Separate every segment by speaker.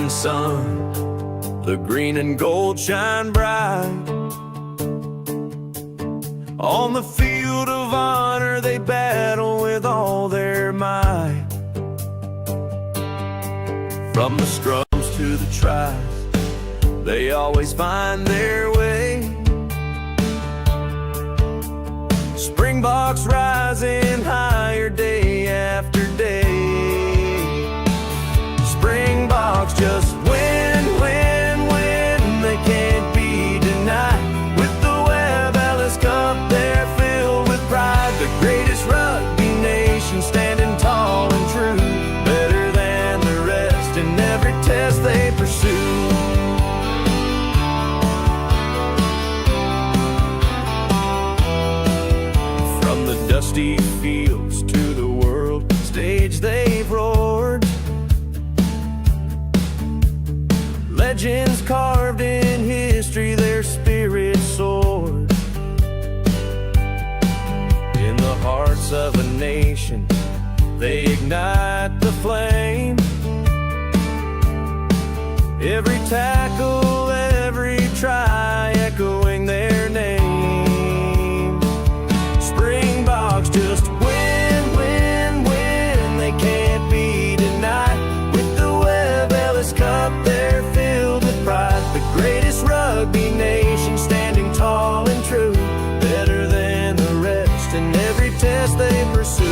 Speaker 1: setting sun, the green and gold shine bright. On the field of honor they battle with all their might. From the scrums to the tries, they always find their way. Springboks rising higher day after day. Springboks just win, win, win. They can't be denied. With the Webb Ellis Cup, they're filled with pride. The greatest rugby nation, standing tall and true, better than the rest in every test they pursue. From the dusty fields to the world stage they've roared. Legends carved in history, their spirit soared. In the hearts of a nation, they ignite the flame. Every tackle, every try, echoing their name. Springboks just win, win, win. They can't be denied. With the Webb Ellis Cup, they're filled with pride. The greatest rugby nation, standing tall and true, better than the rest in every test they pursue.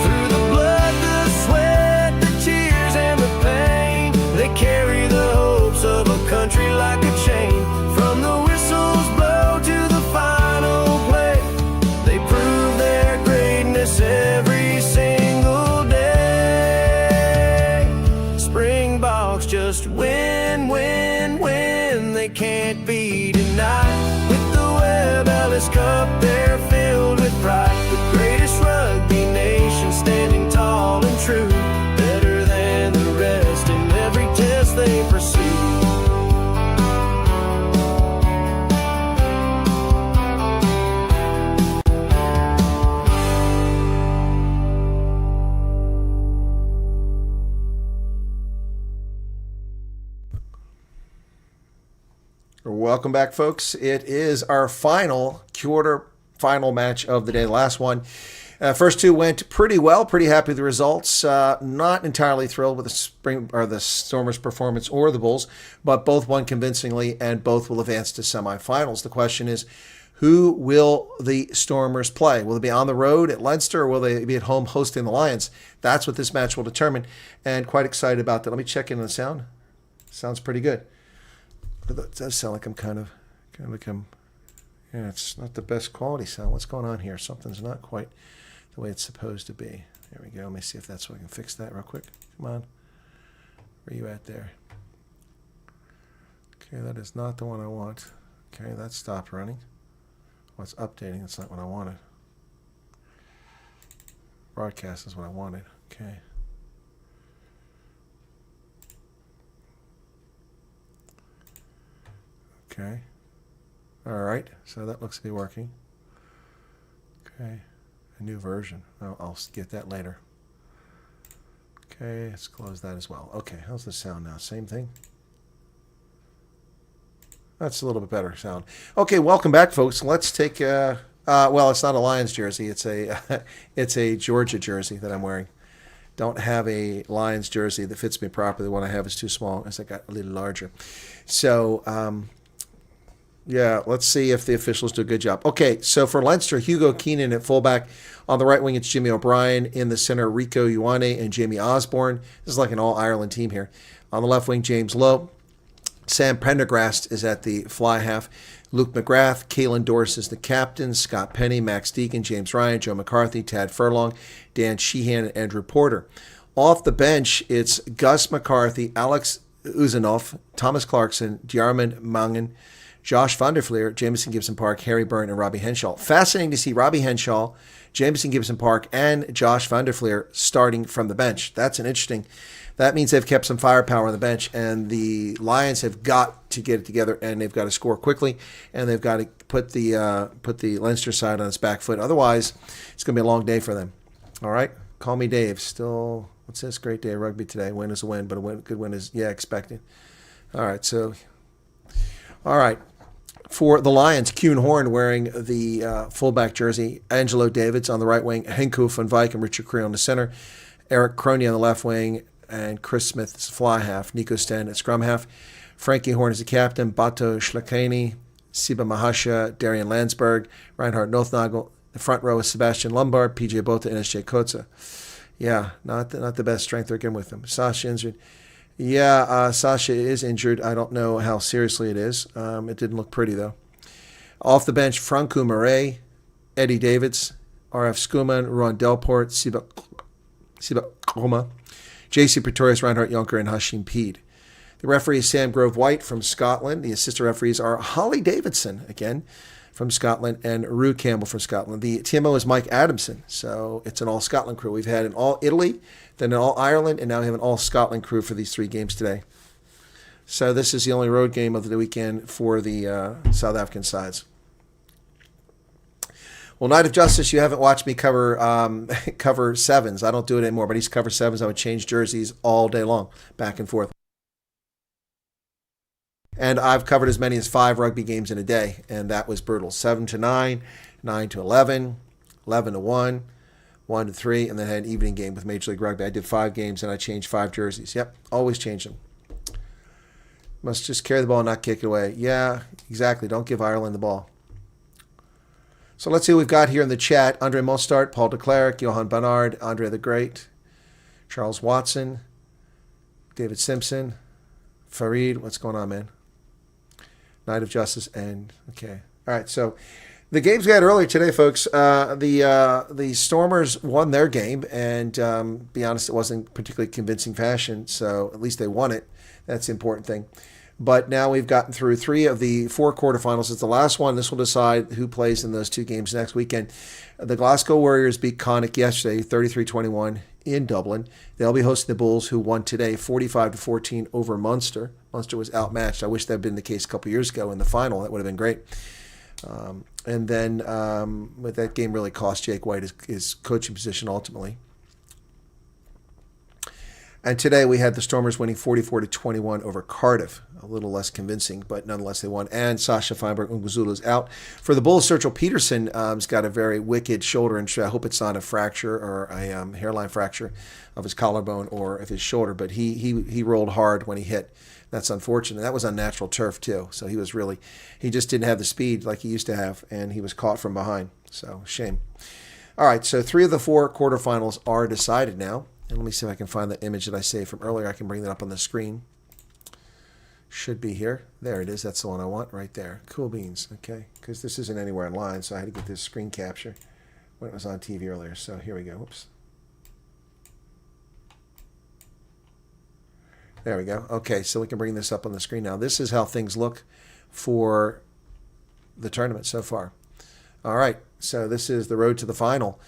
Speaker 1: Through the blood, the sweat, the tears, and the pain, they carry the hopes of a country like a chain. From the whistles blow to the final play, they prove their greatness every single day. Springboks just win, win, win. They can't be denied. With the Webb Ellis Cup, they're filled with pride. The greatest rugby nation, standing tall and true, better than the rest in every test they pursue.
Speaker 2: Welcome back, folks. It is our final quarter-final match of the day, the last one. First two went pretty well, pretty happy with the results. Not entirely thrilled with the Stormers' performance or the Bulls, but both won convincingly and both will advance to semifinals. The question is, who will the Stormers play? Will they be on the road at Leinster or will they be at home hosting the Lions? That's what this match will determine, and quite excited about that. Let me check in on the sound. Sounds pretty good. It does sound like I'm kind of like yeah, it's not the best quality sound. What's going on here? Something's not quite the way it's supposed to be. There we go. Let me see if that's so I can fix that real quick. Come on. Where are you at there? Okay, that is not the one I want. Okay, that stopped running. Well, it's updating. That's not what I wanted. Broadcast is what I wanted. Okay. Okay. All right. So that looks to be working. Okay. A new version. I'll get that later. Okay. Let's close that as well. Okay. How's the sound now? Same thing? That's a little bit better sound. Okay. Welcome back, folks. Let's take well, it's not a Lions jersey. It's a Georgia jersey that I'm wearing. Don't have a Lions jersey that fits me properly. The one I have is too small as I got a little larger. So, yeah, let's see if the officials do a good job. Okay, so for Leinster, Hugo Keenan at fullback. On the right wing, it's Jimmy O'Brien. In the center, Rico Ioane and Jamie Osborne. This is like an all-Ireland team here. On the left wing, James Lowe. Sam Prendergast is at the fly half. Luke McGrath, Caelan Dorse is the captain. Scott Penny, Max Deacon, James Ryan, Joe McCarthy, Tad Furlong, Dan Sheehan, and Andrew Porter. Off the bench, it's Gus McCarthy, Alex Uzanoff, Thomas Clarkson, Djarman Mangan, Josh van der Fleer, Jamison Gibson Park, Harry Byrne, and Robbie Henshaw. Fascinating to see Robbie Henshaw, Jamison Gibson Park, and Josh van der Fleer starting from the bench. That means they've kept some firepower on the bench, and the Lions have got to get it together, and they've got to score quickly, and they've got to put the Leinster side on its back foot. Otherwise, it's going to be a long day for them. All right? Call me Dave. Still, what's this? Great day of rugby today. Win is a win, but a good win is, expected. All right, all right. For the Lions, Kuhn Horn wearing the fullback jersey. Angelo Davids on the right wing. Henko van Wyk and Richard Creel on the center. Eric Croney on the left wing. And Chris Smith is fly half. Nico Sten at scrum half. Frankie Horn is the captain. Bato Schlakani. Siba Mahasha. Darian Landsberg. Reinhard Nothnagel. The front row is Sebastian Lombard. PJ Botha and SJ Kotza. Yeah, not the best strength they're getting with them. Sasha injured. Yeah, Sasha is injured. I don't know how seriously it is. It didn't look pretty, though. Off the bench, Franco Murray, Eddie Davids, RF Skuman, Ron Delport, Siba Koma, JC Pretorius, Reinhard Jonker, and Hashim Peed. The referee is Sam Grove White from Scotland. The assistant referees are Holly Davidson, again, from Scotland, and Rue Campbell from Scotland. The TMO is Mike Adamson, so it's an all-Scotland crew. We've had an all-Italy, then an all-Ireland, and now we have an all-Scotland crew for these 3 games today. So this is the only road game of the weekend for the South African sides. Well, Night of Justice, you haven't watched me cover cover sevens. I don't do it anymore, but he's covered sevens. I would change jerseys all day long, back and forth. And I've covered as many as 5 rugby games in a day, and that was brutal. 7 to 9, 9 to 11, 11 to 1, 1 to 3, and then I had an evening game with Major League Rugby. I did 5 games, and I changed 5 jerseys. Yep, always change them. Must just carry the ball and not kick it away. Yeah, exactly. Don't give Ireland the ball. So let's see what we've got here in the chat. Andre Mostart, Paul de Klerk, Johan Bernard, Andre the Great, Charles Watson, David Simpson, Farid. What's going on, man? Night of Justice and okay. All right, so the games we had earlier today, folks, the Stormers won their game, and be honest, it wasn't particularly convincing fashion, so at least they won it. That's the important thing. But now we've gotten through 3 of the 4 quarterfinals. It's the last one. This will decide who plays in those 2 games next weekend. The Glasgow Warriors beat Connacht yesterday, 33-21 in Dublin. They'll be hosting the Bulls, who won today 45-14 over Munster. Munster was outmatched. I wish that had been the case a couple years ago in the final. That would have been great. And then but that game really cost Jake White his coaching position ultimately. And today we had the Stormers winning 44-21 over Cardiff. A little less convincing, but nonetheless they won. And Sasha Feinberg-Nguzulu is out. For the Bulls, Sergio Peterson has got a very wicked shoulder injury. I hope it's not a fracture or a hairline fracture of his collarbone or of his shoulder, but he rolled hard when he hit. That's unfortunate. That was on natural turf too, so he just didn't have the speed like he used to have, and he was caught from behind. So shame. All right, so 3 of the 4 quarterfinals are decided now. And let me see if I can find the image that I saved from earlier. I can bring that up on the screen. Should be here. There it is. That's the one I want right there. Cool beans. Okay. Because this isn't anywhere online, so I had to get this screen capture when it was on TV earlier. So here we go. Oops. There we go. Okay, so we can bring this up on the screen now. This is how things look for the tournament so far. All right. So this is the road to the final.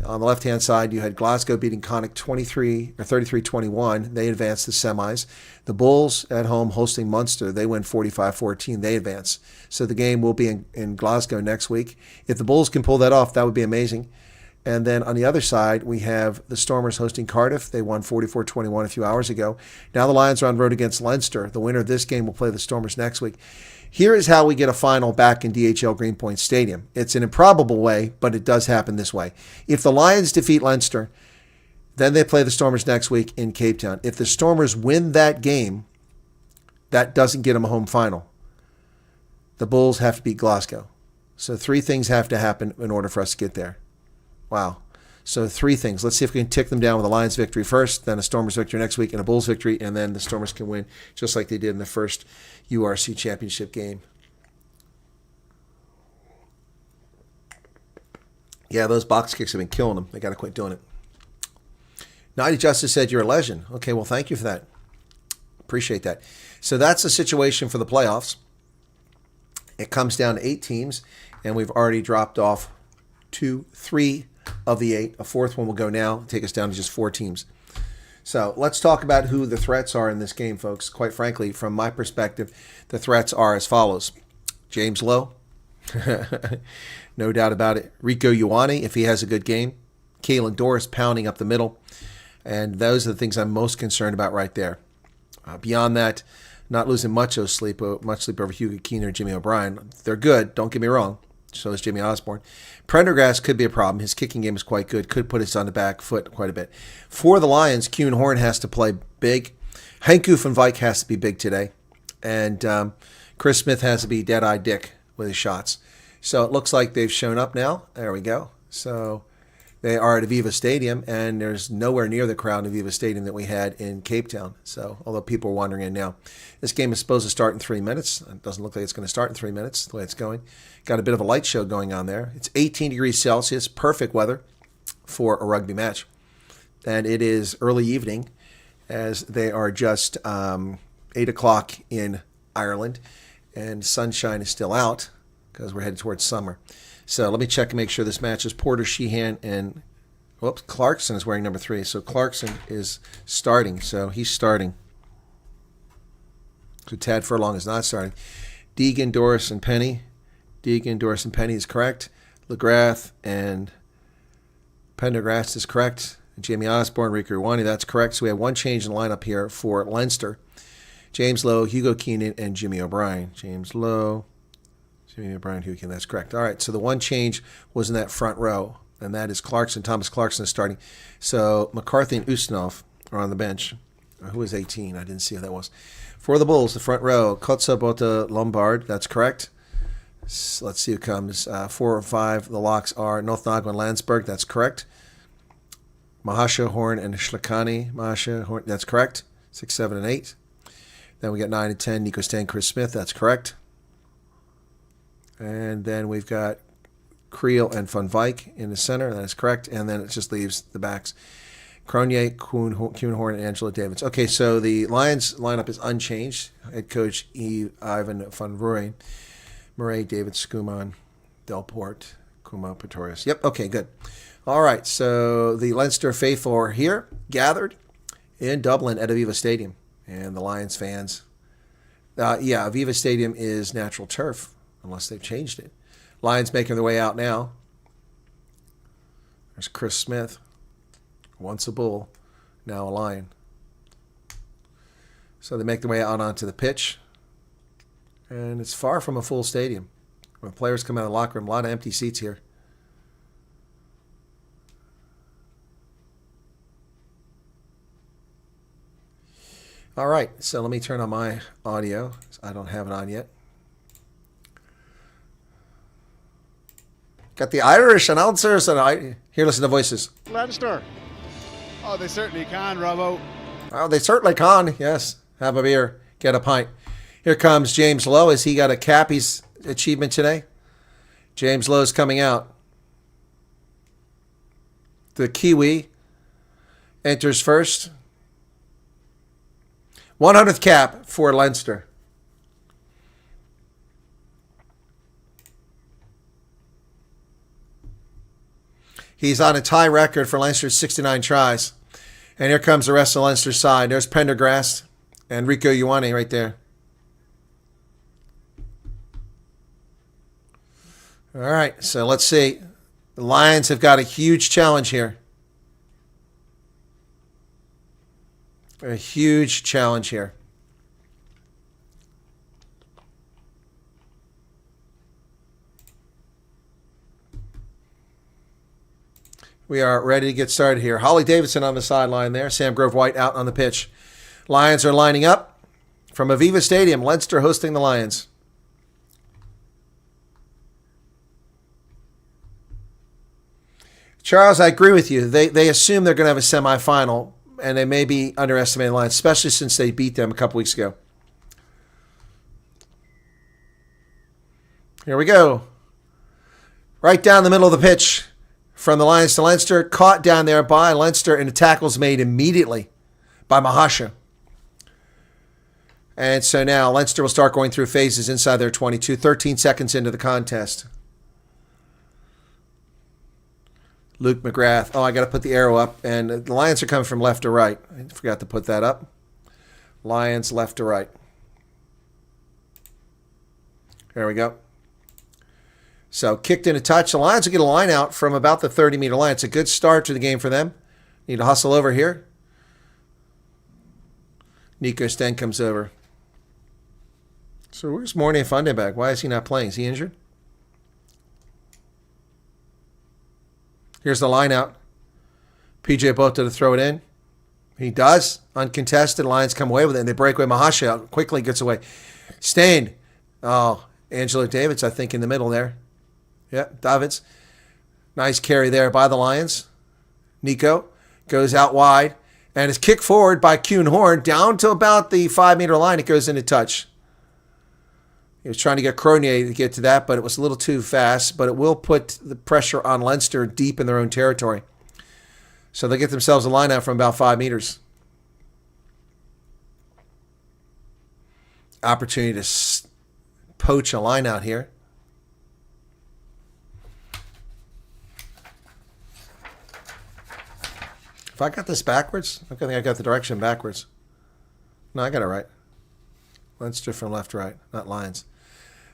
Speaker 2: On the left-hand side, you had Glasgow beating Connacht 33-21. They advanced the semis. The Bulls at home hosting Munster. They win 45-14. They advance. So the game will be in Glasgow next week. If the Bulls can pull that off, that would be amazing. And then on the other side, we have the Stormers hosting Cardiff. They won 44-21 a few hours ago. Now the Lions are on road against Leinster. The winner of this game will play the Stormers next week. Here is how we get a final back in DHL Greenpoint Stadium. It's an improbable way, but it does happen this way. If the Lions defeat Leinster, then they play the Stormers next week in Cape Town. If the Stormers win that game, that doesn't get them a home final. The Bulls have to beat Glasgow. So 3 things have to happen in order for us to get there. Wow. So 3 things. Let's see if we can tick them down with a Lions victory first, then a Stormers victory next week, and a Bulls victory, and then the Stormers can win just like they did in the first URC championship game. Yeah, those box kicks have been killing them. They got to quit doing it. Nighty Justice said, you're a legend. Okay, well, thank you for that. Appreciate that. So that's the situation for the playoffs. It comes down to 8 teams, and we've already dropped off 3 of the 8. A 4th one will go now, take us down to just 4 teams. So let's talk about who the threats are in this game, folks. Quite frankly, from my perspective, the threats are as follows. James Lowe, no doubt about it. Rico Ioane, if he has a good game. Caelan Doris pounding up the middle. And those are the things I'm most concerned about right there. Beyond that, not losing much sleep over Hugo Keener and Jimmy O'Brien. They're good, don't get me wrong. So is Jimmy Osborne. Prendergast could be a problem. His kicking game is quite good. Could put us on the back foot quite a bit. For the Lions, Kuhn Horn has to play big. Henku van Wyk has to be big today. And Chris Smith has to be dead-eyed Dick with his shots. So it looks like they've shown up now. There we go. So they are at Aviva Stadium, and there's nowhere near the crowd in Aviva Stadium that we had in Cape Town. So, although people are wandering in now. This game is supposed to start in 3 minutes. It doesn't look like it's going to start in 3 minutes, the way it's going. Got a bit of a light show going on there. It's 18 degrees Celsius, perfect weather for a rugby match. And it is early evening, as they are just 8 o'clock in Ireland, and sunshine is still out because we're headed towards summer. So let me check and make sure this matches Porter, Sheehan, and Clarkson is wearing number 3. So Clarkson is starting. So he's starting. So Tad Furlong is not starting. Deegan, Doris, and Penny. Deegan, Doris, and Penny is correct. LeGrath and Pendergrast is correct. Jamie Osborne, Rico Ioane, that's correct. So we have one change in the lineup here for Leinster. James Lowe, Hugo Keenan, and Jimmy O'Brien. James Lowe, Jimmy O'Brien, Hugo Keenan, that's correct. All right, so the one change was in that front row, and that is Clarkson. Thomas Clarkson is starting. So McCarthy and Ustinov are on the bench. Who was 18? I didn't see who that was. For the Bulls, the front row, Kotza, Bota, Lombard, that's correct. So let's see who comes. 4 or 5, the locks are Northnago and Landsberg, that's correct. Mahasha, Horn, and Shlakani. Mahasha, Horn, that's correct. 6, 7, and 8. Then we got 9 and 10, Nico Stan, Chris Smith, that's correct. And then we've got Creel and Van Wyk in the center, that is correct. And then it just leaves the backs. Cronje, Kuhnhorn, and Angela Davids. Okay, so the Lions lineup is unchanged. Head coach Ivan van Rooyen, Murray, David Skuman, Delport, Kuma, Pretorius. Yep, okay, good. All right, so the Leinster faithful are here, gathered in Dublin at Aviva Stadium. And the Lions fans, Aviva Stadium is natural turf, unless they've changed it. Lions making their way out now. There's Chris Smith, once a Bull, now a Lion. So they make their way out onto the pitch. And it's far from a full stadium. When the players come out of the locker room, a lot of empty seats here. All right, so let me turn on my audio. I don't have it on yet. Got the Irish announcers, and here, listen to voices.
Speaker 3: Leinster. Oh, they certainly can, Robbo.
Speaker 2: Oh, they certainly can, yes. Have a beer, get a pint. Here comes James Lowe. Has he got a Cappy's achievement today? James Lowe's coming out. The Kiwi enters first. 100th cap for Leinster. He's on a tie record for Leinster's 69 tries. And here comes the rest of the Leinster side. There's Pendergrast and Rico Ioane right there. All right, so let's see. The Lions have got a huge challenge here. A huge challenge here. We are ready to get started here. Holly Davidson on the sideline there. Sam Grove-White out on the pitch. Lions are lining up from Aviva Stadium. Leinster hosting the Lions. Charles, I agree with you. They assume they're going to have a semifinal, and they may be underestimating the Lions, especially since they beat them a couple weeks ago. Here we go. Right down the middle of the pitch. From the Lions to Leinster, caught down there by Leinster, and the tackle's made immediately by Mahasha. And so now Leinster will start going through phases inside their 22, 13 seconds into the contest. Luke McGrath. Oh, I got to put the arrow up. And the Lions are coming from left to right. I forgot to put that up. Lions left to right. There we go. So kicked in a touch. The Lions will get a line out from about the 30-meter line. It's a good start to the game for them. Need to hustle over here. Nico Sten comes over. So where's Mornay Fundenberg? Why is he not playing? Is he injured? Here's the line out. PJ Bota to throw it in. He does. Uncontested. Lions come away with it, and they break away. Mahashi out quickly gets away. Stain. Oh, Angelo Davids, I think, in the middle there. Yep, Davids. Nice carry there by the Lions. Nico goes out wide and is kicked forward by Kuhn Horn down to about the 5-meter line. It goes into touch. He was trying to get Cronier to get to that, but it was a little too fast. But it will put the pressure on Leinster deep in their own territory. So they get themselves a line out from about 5 meters. Opportunity to poach a line out here. If I got this backwards, I think I got the direction backwards. No, I got it right. Leinster from left to right, not Lions.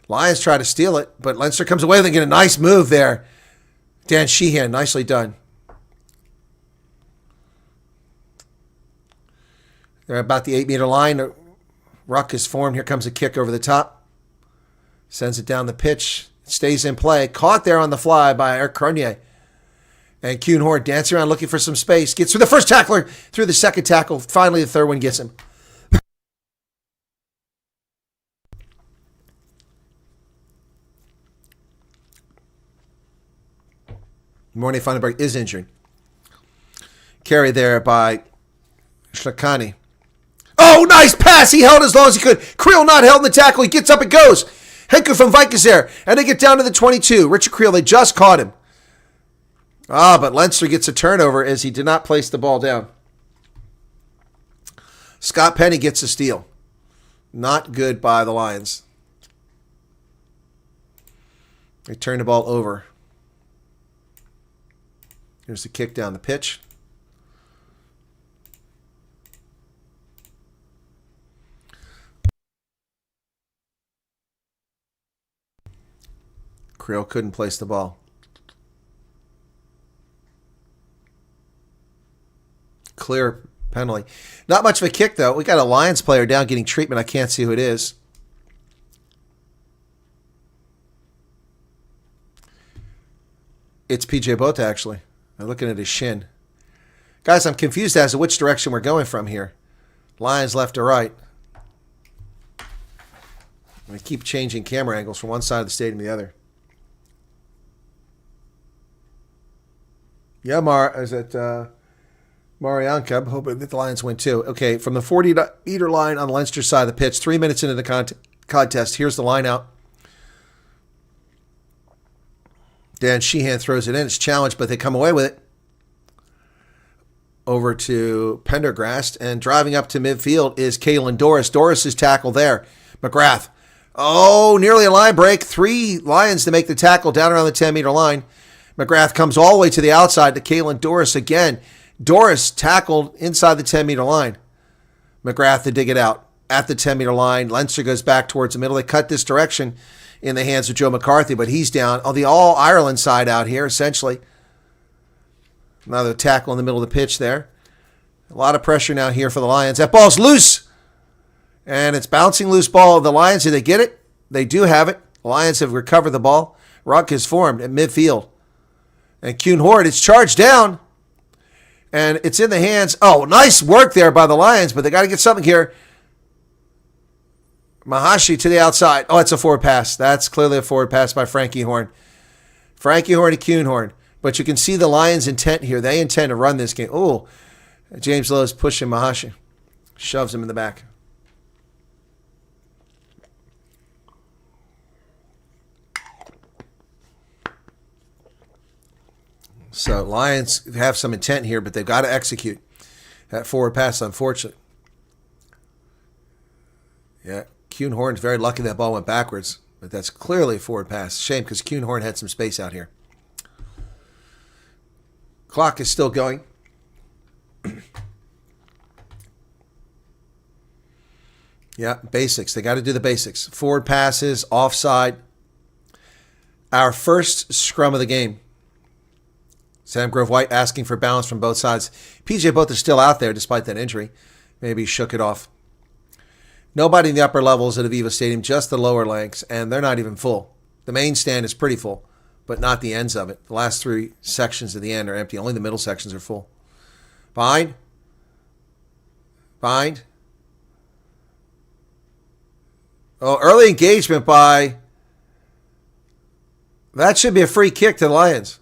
Speaker 2: Lions try to steal it, but Leinster comes away with it and get a nice move there. Dan Sheehan, nicely done. They're about the 8-meter line. Ruck is formed. Here comes a kick over the top. Sends it down the pitch. It stays in play. Caught there on the fly by Eric Cronier. And Kuhn Horn dancing around looking for some space. Gets through the first tackler, through the second tackle. Finally, the third one gets him. Mornay Fundenberg is injured. Carry there by Shlakani. Oh, nice pass. He held as long as he could. Creel not held in the tackle. He gets up and goes. Henke from Vikes there. And they get down to the 22. Richard Creel, they just caught him. But Leinster gets a turnover as he did not place the ball down. Scott Penny gets a steal. Not good by the Lions. They turn the ball over. Here's the kick down the pitch. Creel couldn't place the ball. Clear penalty. Not much of a kick, though. We got a Lions player down getting treatment. I can't see who it is. It's PJ Bota, actually. I'm looking at his shin. Guys, I'm confused as to which direction we're going from here. Lions left to right. We keep changing camera angles from one side of the stadium to the other. Yeah, Marianka, I'm hoping that the Lions win too. Okay, from the 40-meter line on the Leinster side of the pitch, 3 minutes into the contest, here's the line out. Dan Sheehan throws it in. It's challenged, but they come away with it. Over to Pendergrast, and driving up to midfield is Caelan Doris. Doris is tackled there. McGrath. Oh, nearly a line break. 3 Lions to make the tackle down around the 10-meter line. McGrath comes all the way to the outside to Caelan Doris again. Doris tackled inside the 10-meter line. McGrath to dig it out at the 10-meter line. Leinster goes back towards the middle. They cut this direction in the hands of Joe McCarthy, but he's down on the All-Ireland side out here, essentially. Another tackle in the middle of the pitch there. A lot of pressure now here for the Lions. That ball's loose, and it's bouncing loose ball. The Lions, did they get it? They do have it. The Lions have recovered the ball. Ruck is formed at midfield. And Kuhn Horn, it's charged down. And it's in the hands. Oh, nice work there by the Lions, but they got to get something here. Mahashi to the outside. Oh, it's a forward pass. That's clearly a forward pass by Frankie Horn. Frankie Horn to Kuhn Horn. But you can see the Lions' intent here. They intend to run this game. Oh, James Lowe is pushing Mahashi. Shoves him in the back. So Lions have some intent here, but they've got to execute that forward pass, unfortunately. Yeah, Kuhn Horn's very lucky that ball went backwards, but that's clearly a forward pass. Shame because Kuhn Horn had some space out here. Clock is still going. Yeah, basics. They got to do the basics. Forward passes, offside. Our first scrum of the game. Sam Grove-White asking for balance from both sides. PJ Both is still out there despite that injury. Maybe he shook it off. Nobody in the upper levels at Aviva Stadium, just the lower legs, and they're not even full. The main stand is pretty full, but not the ends of it. The last three sections of the end are empty. Only the middle sections are full. Bind. Bind. Oh, early engagement by... That should be a free kick to the Lions.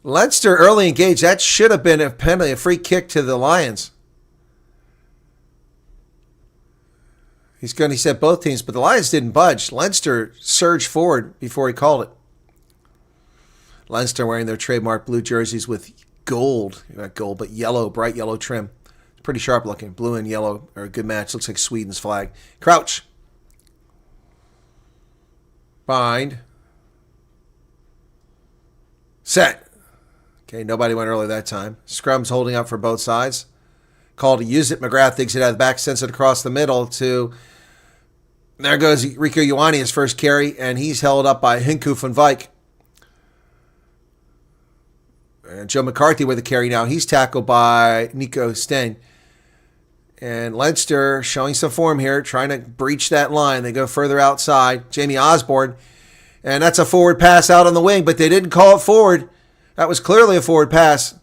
Speaker 2: Leinster early engaged. That should have been a penalty, a free kick to the Lions. He said both teams, but the Lions didn't budge. Leinster surged forward before he called it. Leinster wearing their trademark blue jerseys with gold, not gold, but yellow, bright yellow trim. It's pretty sharp looking. Blue and yellow are a good match. Looks like Sweden's flag. Crouch. Bind. Set. Okay, nobody went early that time. Scrum's holding up for both sides. Call to use it. McGrath digs it out of the back, sends it across the middle to... There goes Rico Ioane, his first carry, and he's held up by Hinku van Wyk. And Joe McCarthy with the carry now. He's tackled by Nico Steen. And Leinster showing some form here, trying to breach that line. They go further outside. Jamie Osborne. And that's a forward pass out on the wing, but they didn't call it forward. That was clearly a forward pass.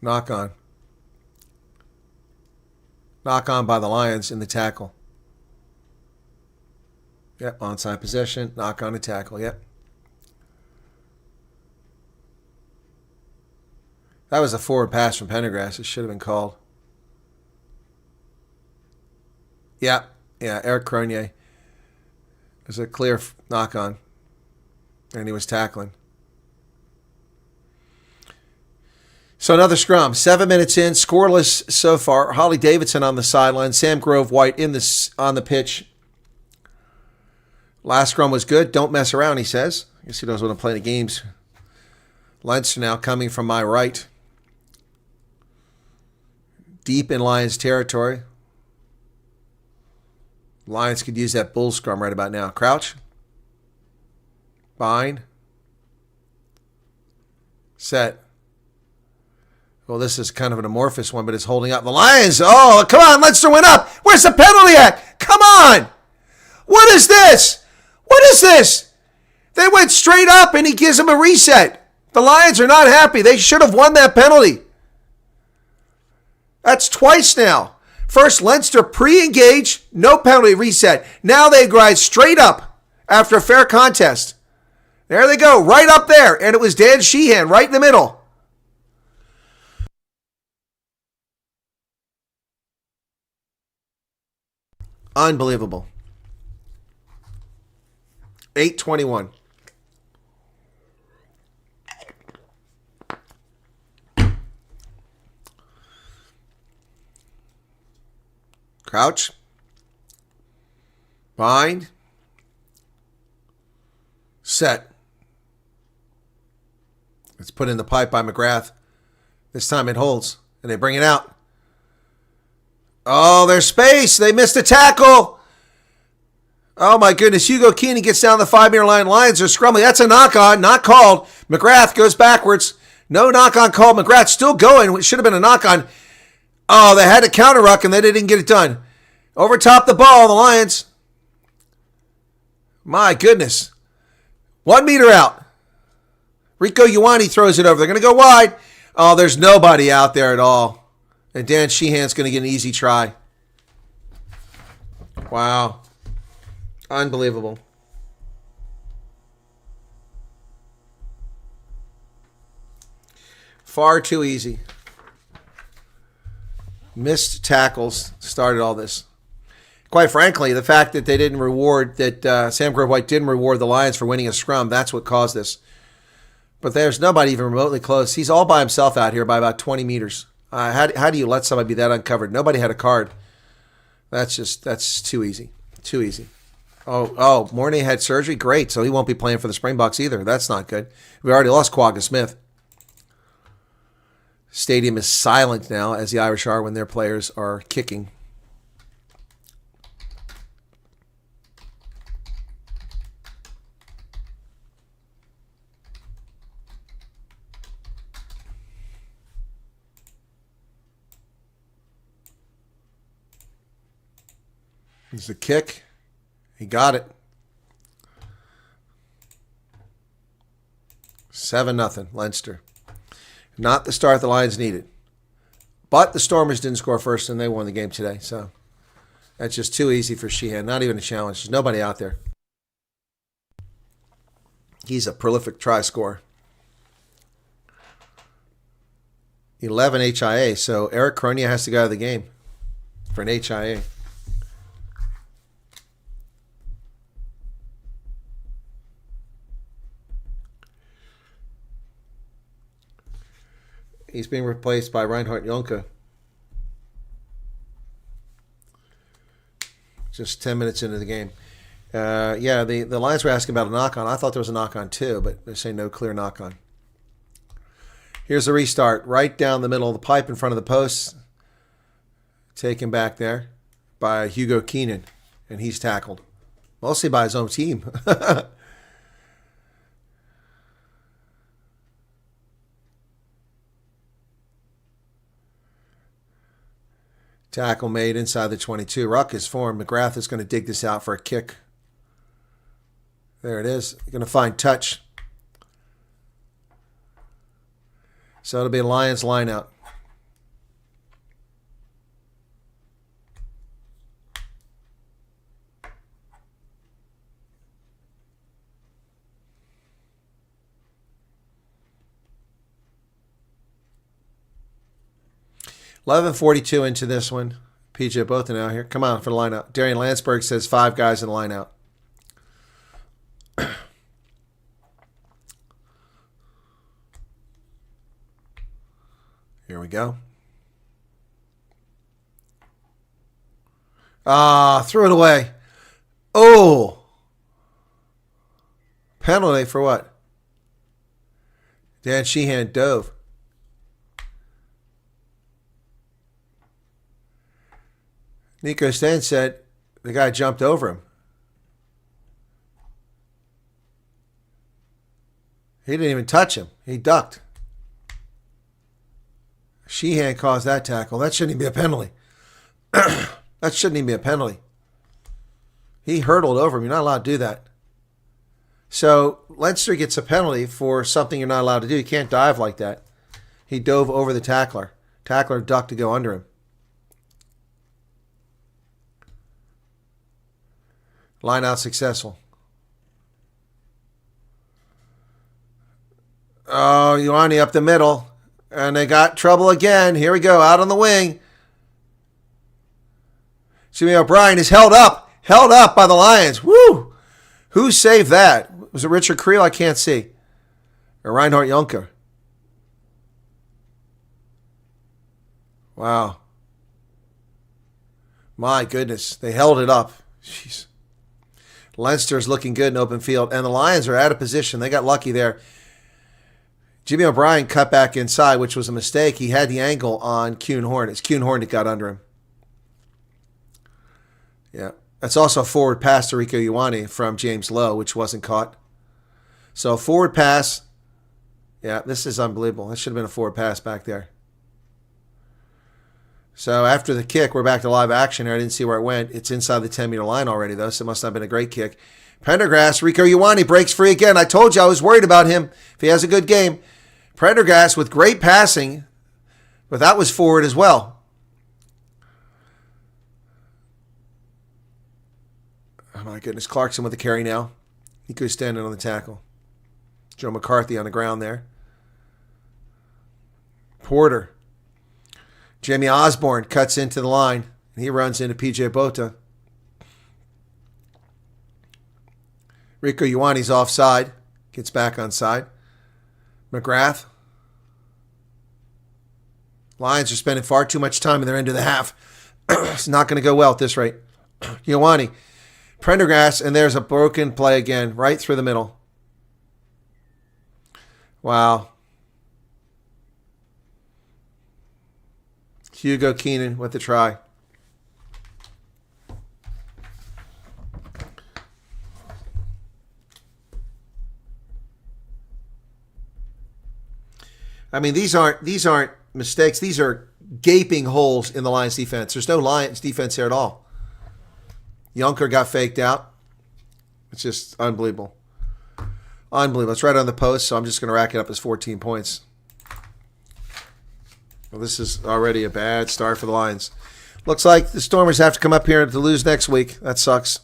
Speaker 2: Knock on. Knock on by the Lions in the tackle. Yep, onside possession. Knock on a tackle. Yep. That was a forward pass from Pendergrass. It should have been called. Yeah, Eric Cronier. It was a clear knock on. And he was tackling. So another scrum. 7 minutes in, scoreless so far. Holly Davidson on the sideline. Sam Grove-White on the pitch. Last scrum was good. Don't mess around, he says. I guess he doesn't want to play the games. Leinster now coming from my right. Deep in Lions territory. Lions could use that bull scrum right about now. Crouch. Bind. Set. Well, this is kind of an amorphous one, but it's holding up. The Lions, oh, come on, Leinster went up. Where's the penalty at? Come on. What is this? What is this? They went straight up, and he gives them a reset. The Lions are not happy. They should have won that penalty. That's twice now. First, Leinster pre-engage, no penalty, reset. Now they grind straight up after a fair contest. There they go, right up there. And it was Dan Sheehan right in the middle. Unbelievable. 8:21. Crouch. Bind. Set. It's put in the pipe by McGrath. This time it holds. And they bring it out. Oh, there's space. They missed a tackle. Oh, my goodness. Hugo Keeney gets down the 5-meter line. Lions are scrumbling. That's a knock-on. Not called. McGrath goes backwards. No knock-on called. McGrath still going. It should have been a knock-on. Oh, they had to counter-ruck, and they didn't get it done. Over top the ball, the Lions. My goodness. 1 meter out. Rico Ioane throws it over. They're going to go wide. Oh, there's nobody out there at all. And Dan Sheehan's going to get an easy try. Wow. Unbelievable. Far too easy. Missed tackles started all this. Quite frankly, the fact that they didn't reward, that Sam Grove-White didn't reward the Lions for winning a scrum, that's what caused this. But there's nobody even remotely close. He's all by himself out here by about 20 meters. How do you let somebody be that uncovered? Nobody had a card. That's too easy. Too easy. Oh, Mornay had surgery? Great. So he won't be playing for the Springboks either. That's not good. We already lost Quagga Smith. Stadium is silent now, as the Irish are when their players are kicking. Here's the kick. He got it. 7-0, Leinster. Not the start the Lions needed. But the Stormers didn't score first, and they won the game today. So that's just too easy for Sheehan. Not even a challenge. There's nobody out there. He's a prolific try scorer. 11 HIA. So Eric Cronje has to go out of the game for an HIA. He's being replaced by Reinhard Jonke. Just 10 minutes into the game. The Lions were asking about a knock-on. I thought there was a knock-on too, but they're saying no clear knock-on. Here's the restart. Right down the middle of the pipe in front of the posts. Taken back there by Hugo Keenan, and he's tackled. Mostly by his own team. Tackle made inside the 22. Ruck is formed. McGrath is going to dig this out for a kick. There it is. Going to find touch. So it'll be a Lions line out. $11:42 into this one. PJ Bothanow here. Come on for the line out. Darian Landsberg says 5 guys in the line out. Here we go. Threw it away. Oh. Penalty for what? Dan Sheehan dove. Nico Stan said the guy jumped over him. He didn't even touch him. He ducked. Sheehan caused that tackle. That shouldn't even be a penalty. That shouldn't even be a penalty. He hurdled over him. You're not allowed to do that. So Leinster gets a penalty for something you're not allowed to do. You can't dive like that. He dove over the tackler. Tackler ducked to go under him. Line out successful. Oh, Ioane up the middle. And they got trouble again. Here we go, out on the wing. Jimmy O'Brien is held up by the Lions. Woo! Who saved that? Was it Richard Creel? I can't see. Or Reinhard Jonke. Wow. My goodness. They held it up. Jeez. Leinster's looking good in open field. And the Lions are out of position. They got lucky there. Jimmy O'Brien cut back inside, which was a mistake. He had the angle on Kuhn Horn. It's Kuhn Horn that got under him. Yeah. That's also a forward pass to Rieko Ioane from James Lowe, which wasn't caught. So forward pass. Yeah, this is unbelievable. That should have been a forward pass back there. So after the kick, we're back to live action here. I didn't see where it went. It's inside the 10-meter line already, though, so it must not have been a great kick. Prendergast, Rieko Ioane breaks free again. I told you I was worried about him if he has a good game. Prendergast with great passing, but that was forward as well. Oh, my goodness. Clarkson with the carry now. He could stand in on the tackle. Joe McCarthy on the ground there. Porter. Jamie Osborne cuts into the line, and he runs into PJ Bota. Rieko Ioane's offside. Gets back on side. McGrath. Lions are spending far too much time in their end of the half. It's not going to go well at this rate. Ioane Prendergast, and there's a broken play again, right through the middle. Wow. Hugo Keenan with the try. I mean, these aren't mistakes. These are gaping holes in the Lions defense. There's no Lions defense here at all. Yunker got faked out. It's just unbelievable. Unbelievable. It's right on the post, so I'm just going to rack it up as 14 points. Well, this is already a bad start for the Lions. Looks like the Stormers have to come up here to lose next week. That sucks.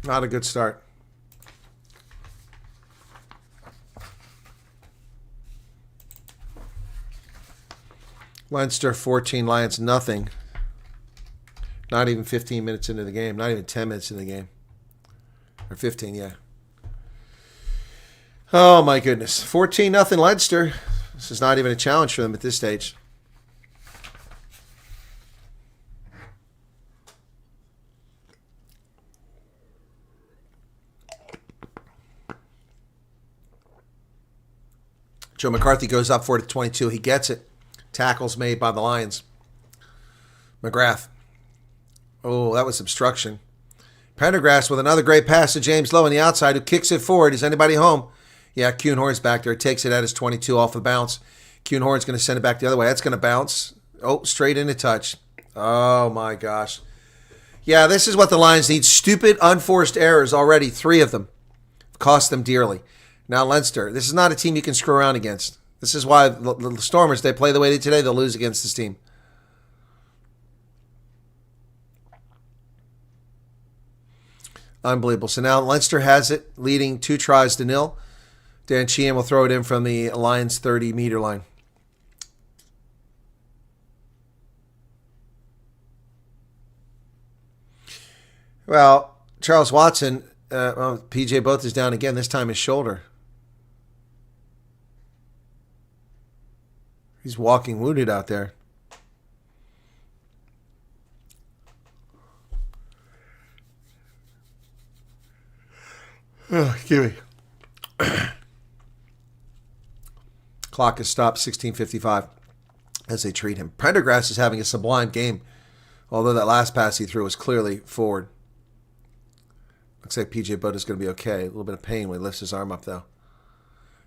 Speaker 2: Not a good start. Leinster 14, Lions nothing. Not even 15 minutes into the game. Not even 10 minutes into the game. Or 15, yeah. Oh, my goodness. 14-0 Leinster. This is not even a challenge for them at this stage. Joe McCarthy goes up for it at 22. He gets it. Tackles made by the Lions. McGrath. Oh, that was obstruction. Prendergast with another great pass to James Lowe on the outside, who kicks it forward. Is anybody home? Yeah, Kuhnhorn's back there. Takes it at his 22 off the bounce. Kuhnhorn's going to send it back the other way. That's going to bounce. Oh, straight into touch. Oh, my gosh. Yeah, this is what the Lions need. Stupid, unforced errors already. 3 of them. Cost them dearly. Now, Leinster, this is not a team you can screw around against. This is why the Stormers, they play the way they did today, they'll lose against this team. Unbelievable. So now Leinster has it, leading 2-0. Dan Sheehan will throw it in from the Lions' 30-meter line. Well, Charles Watson, PJ Both is down again, this time his shoulder. He's walking wounded out there. Oh, give me. Clock is stopped, 16:55, as they treat him. Prendergast is having a sublime game, although that last pass he threw was clearly forward. Looks like PJ Butt is going to be okay. A little bit of pain when he lifts his arm up, though.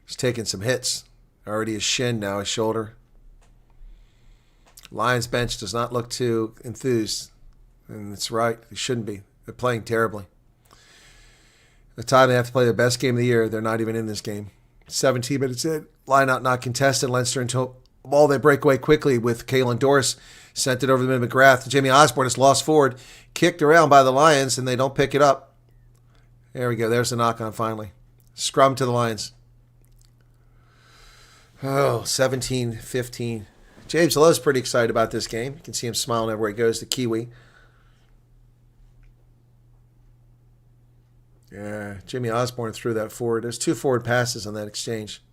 Speaker 2: He's taking some hits. Already his shin, now his shoulder. Lions bench does not look too enthused. And it's right. They shouldn't be. They're playing terribly. The time they have to play their best game of the year, they're not even in this game. 17 minutes in. Line out not contested. Leinster until ball they break away quickly with Kalen Doris. Sent it over the mid McGrath. Jimmy Osborne is lost forward. Kicked around by the Lions, and they don't pick it up. There we go. There's the knock-on finally. Scrum to the Lions. Oh, 17-15. James Lowe's pretty excited about this game. You can see him smiling everywhere he goes, the Kiwi. Yeah, Jimmy Osborne threw that forward. There's 2 forward passes on that exchange.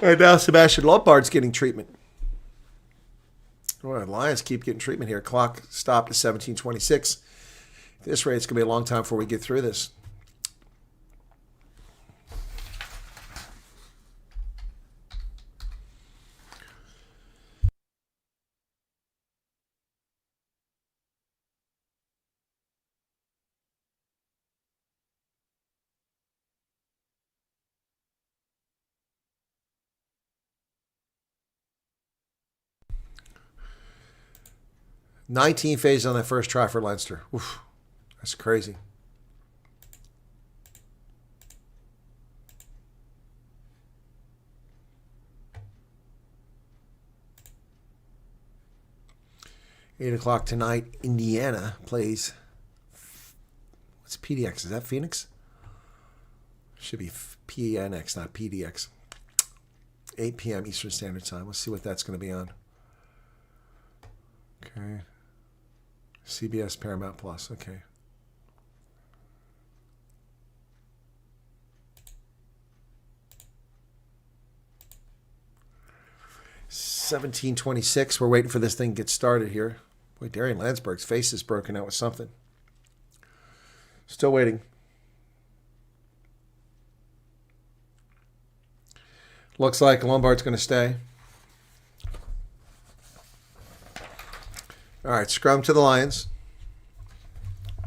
Speaker 2: And now Sebastian Lombard's getting treatment. Well, the Lions keep getting treatment here. Clock stopped at 17:26. At this rate, it's going to be a long time before we get through this. Nineteen phases on that first try for Leinster. Oof, that's crazy. Eight o'clock tonight, Indiana plays. What's PDX? Is that Phoenix? Should be PNX, not PDX. 8 p.m. Eastern Standard Time. Let's see what that's going to be on. Okay. CBS Paramount Plus. Okay. $17:26. We're waiting for this thing to get started here. Boy, Darian Landsberg's face is broken out with something. Still waiting. Looks like Lombard's going to stay. All right, scrum to the Lions.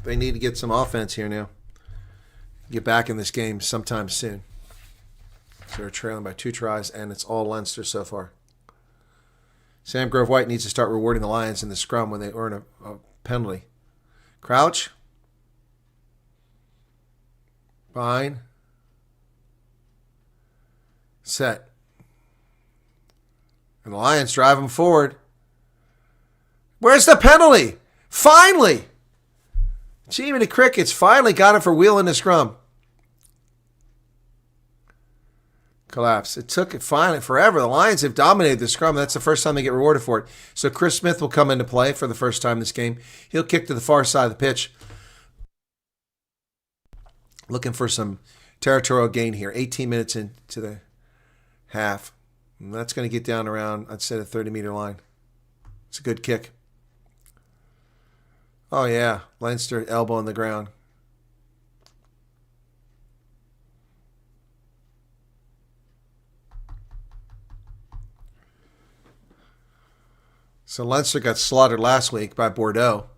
Speaker 2: They need to get some offense here now. Get back in this game sometime soon. So they're trailing by 2 tries, and it's all Leinster so far. Sam Grove-White needs to start rewarding the Lions in the scrum when they earn a penalty. Crouch. Bind. Set. And the Lions drive them forward. Where's the penalty? Finally! Jiminy Crickets finally got him for wheeling the scrum. Collapse. It took it finally forever. The Lions have dominated the scrum. That's the first time they get rewarded for it. So Chris Smith will come into play for the first time this game. He'll kick to the far side of the pitch. Looking for some territorial gain here. 18 minutes into the half. And that's going to get down around, I'd say, the 30-meter line. It's a good kick. Oh, yeah. Leinster elbow on the ground. So Leinster got slaughtered last week by Bordeaux.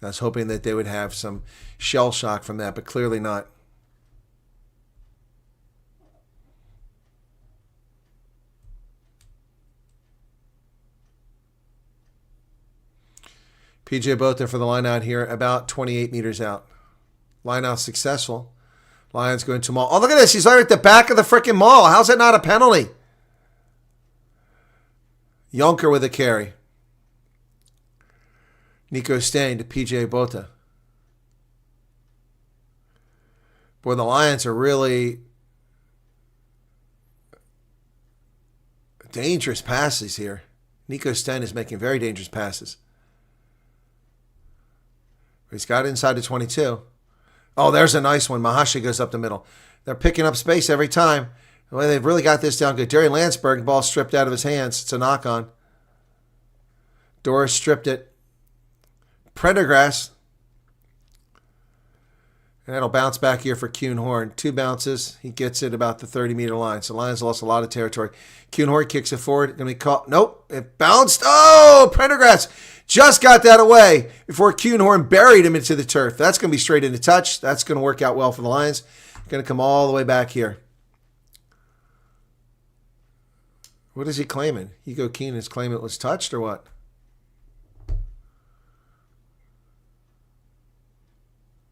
Speaker 2: I was hoping that they would have some shell shock from that, but clearly not. PJ Botha for the line out here, about 28 meters out. Line out successful. Lions going to maul. Oh, look at this. He's right at the back of the freaking maul. How's that not a penalty? Jonker with a carry. Nico Stain to PJ Botha. Boy, the Lions are really dangerous passes here. Nico Stain is making very dangerous passes. He's got it inside the 22. Oh, there's a nice one. Mahashi goes up the middle. They're picking up space every time. Well, they've really got this down good. Darian Landsberg, ball stripped out of his hands. It's a knock-on. Doris stripped it. Prendergrass. And that'll bounce back here for Kuhn-Horn. 2 bounces. He gets it about the 30-meter line. So Lions lost a lot of territory. Kuhn-Horn kicks it forward. Going to be caught. Nope. It bounced. Oh, Prendergrass just got that away before Kuhn-Horn buried him into the turf. That's going to be straight into touch. That's going to work out well for the Lions. Going to come all the way back here. What is he claiming? Hugo Keenan is claiming it was touched or what?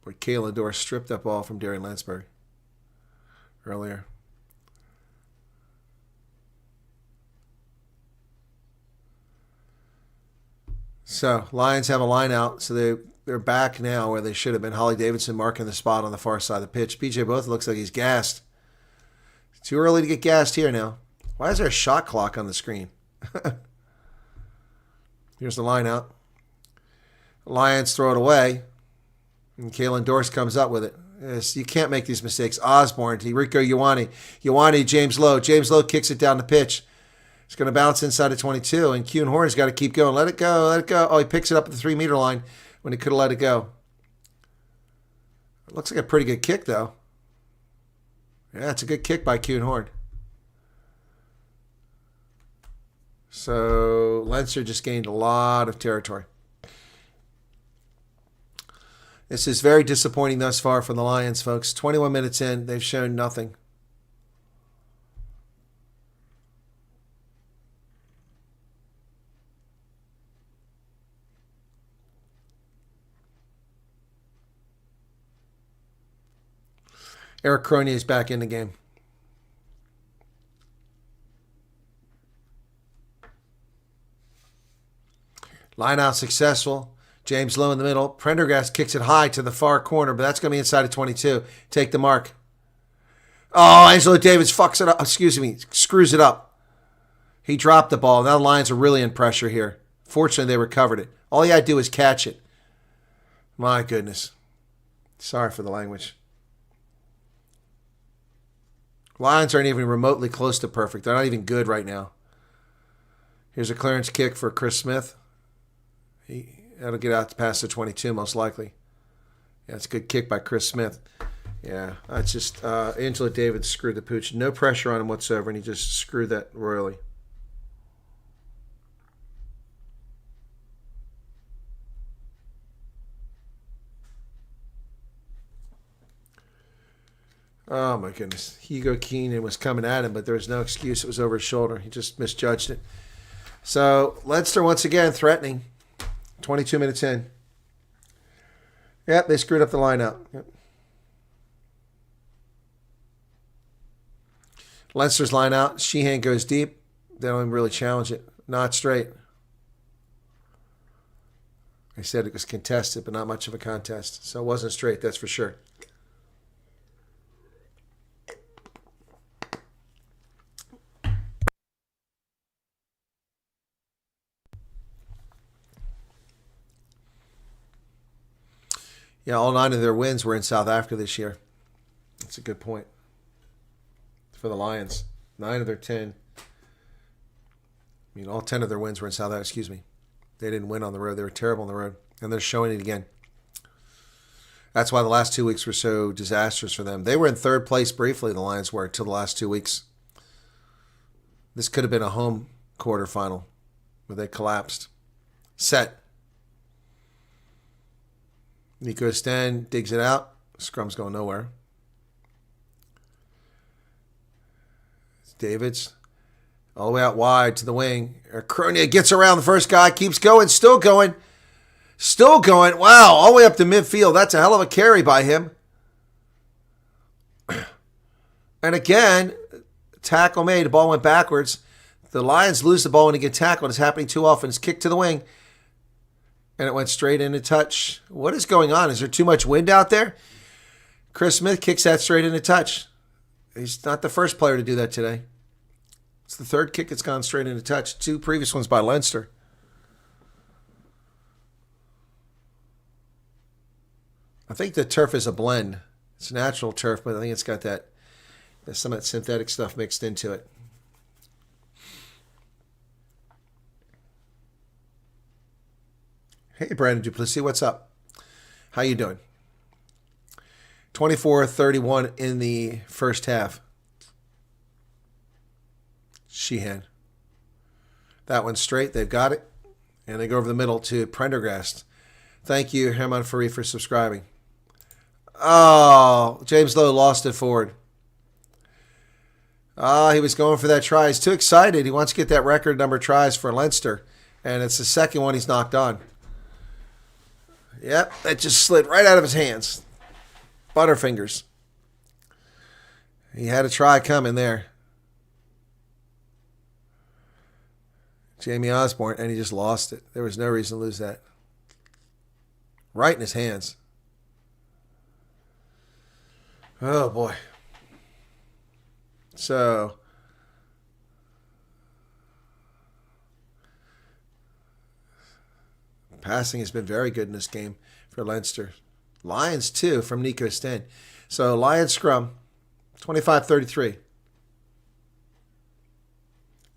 Speaker 2: Boy, Kayla Dorr stripped that ball from Darian Landsberg earlier. So, Lions have a line out, so they're back now where they should have been. Holly Davidson marking the spot on the far side of the pitch. PJ Botha looks like he's gassed. It's too early to get gassed here now. Why is there a shot clock on the screen? Here's the line out. Lions throw it away. And Kalen Dorst comes up with it. Yes, you can't make these mistakes. Osborne to Rico Ioane. Ioane, James Lowe. James Lowe kicks it down the pitch. It's going to bounce inside of 22, and Kuhn-Horn's got to keep going. Let it go, let it go. Oh, he picks it up at the 3-meter line when he could have let it go. It looks like a pretty good kick, though. Yeah, it's a good kick by Kuhn-Horn. So Leinster just gained a lot of territory. This is very disappointing thus far for the Lions, folks. 21 minutes in, they've shown nothing. Eric Cronier is back in the game. Line out successful. James Lowe in the middle. Prendergast kicks it high to the far corner, but that's going to be inside of 22. Take the mark. Oh, Angelo Davis fucks it up. Excuse me, screws it up. He dropped the ball. Now the Lions are really in pressure here. Fortunately, they recovered it. All he had to do was catch it. My goodness. Sorry for the language. Lions aren't even remotely close to perfect. They're not even good right now. Here's a clearance kick for Chris Smith. That'll get out past the 22 most likely. Yeah, it's a good kick by Chris Smith. Yeah, it's just Angela Davis screwed the pooch. No pressure on him whatsoever, and he just screwed that royally. Oh, my goodness. Hugo Keenan was coming at him, but there was no excuse. It was over his shoulder. He just misjudged it. So, Leinster once again threatening. 22 minutes in. Yep, they screwed up the line out. Yep. Leinster's line out. Sheehan goes deep. They don't even really challenge it. Not straight. I said it was contested, but not much of a contest. So it wasn't straight, that's for sure. Yeah, all 9 of their wins were in South Africa this year. That's a good point. For the Lions, 9 of their 10. I mean, all 10 of their wins were in South Africa. Excuse me. They didn't win on the road. They were terrible on the road. And they're showing it again. That's why the last 2 weeks were so disastrous for them. They were in third place briefly, the Lions were, until the last 2 weeks. This could have been a home quarterfinal, but they collapsed. Set. Nico Sten digs it out. Scrum's going nowhere. Davids all the way out wide to the wing. Cronia gets around the first guy, keeps going, still going. Still going. Wow, all the way up to midfield. That's a hell of a carry by him. And again, tackle made. The ball went backwards. The Lions lose the ball when they get tackled. It's happening too often. It's kicked to the wing. And it went straight into touch. What is going on? Is there too much wind out there? Chris Smith kicks that straight into touch. He's not the first player to do that today. It's the third kick that's gone straight into touch. 2 previous ones by Leinster. I think the turf is a blend. It's natural turf, but I think it's got there's some of that synthetic stuff mixed into it. Hey, Brandon Duplessis, what's up? How you doing? 24-31 in the first half. Sheehan. That one's straight. They've got it. And they go over the middle to Prendergast. Thank you, Herman Faree, for subscribing. Oh, James Lowe lost it forward. He was going for that try. He's too excited. He wants to get that record number of tries for Leinster. And it's the second one he's knocked on. Yep, that just slid right out of his hands. Butterfingers. He had a try coming there. Jamie Osborne, and he just lost it. There was no reason to lose that. Right in his hands. Oh, boy. So, passing has been very good in this game for Leinster. Lions, too, from Nico Sten. So, Lions scrum, 25-33.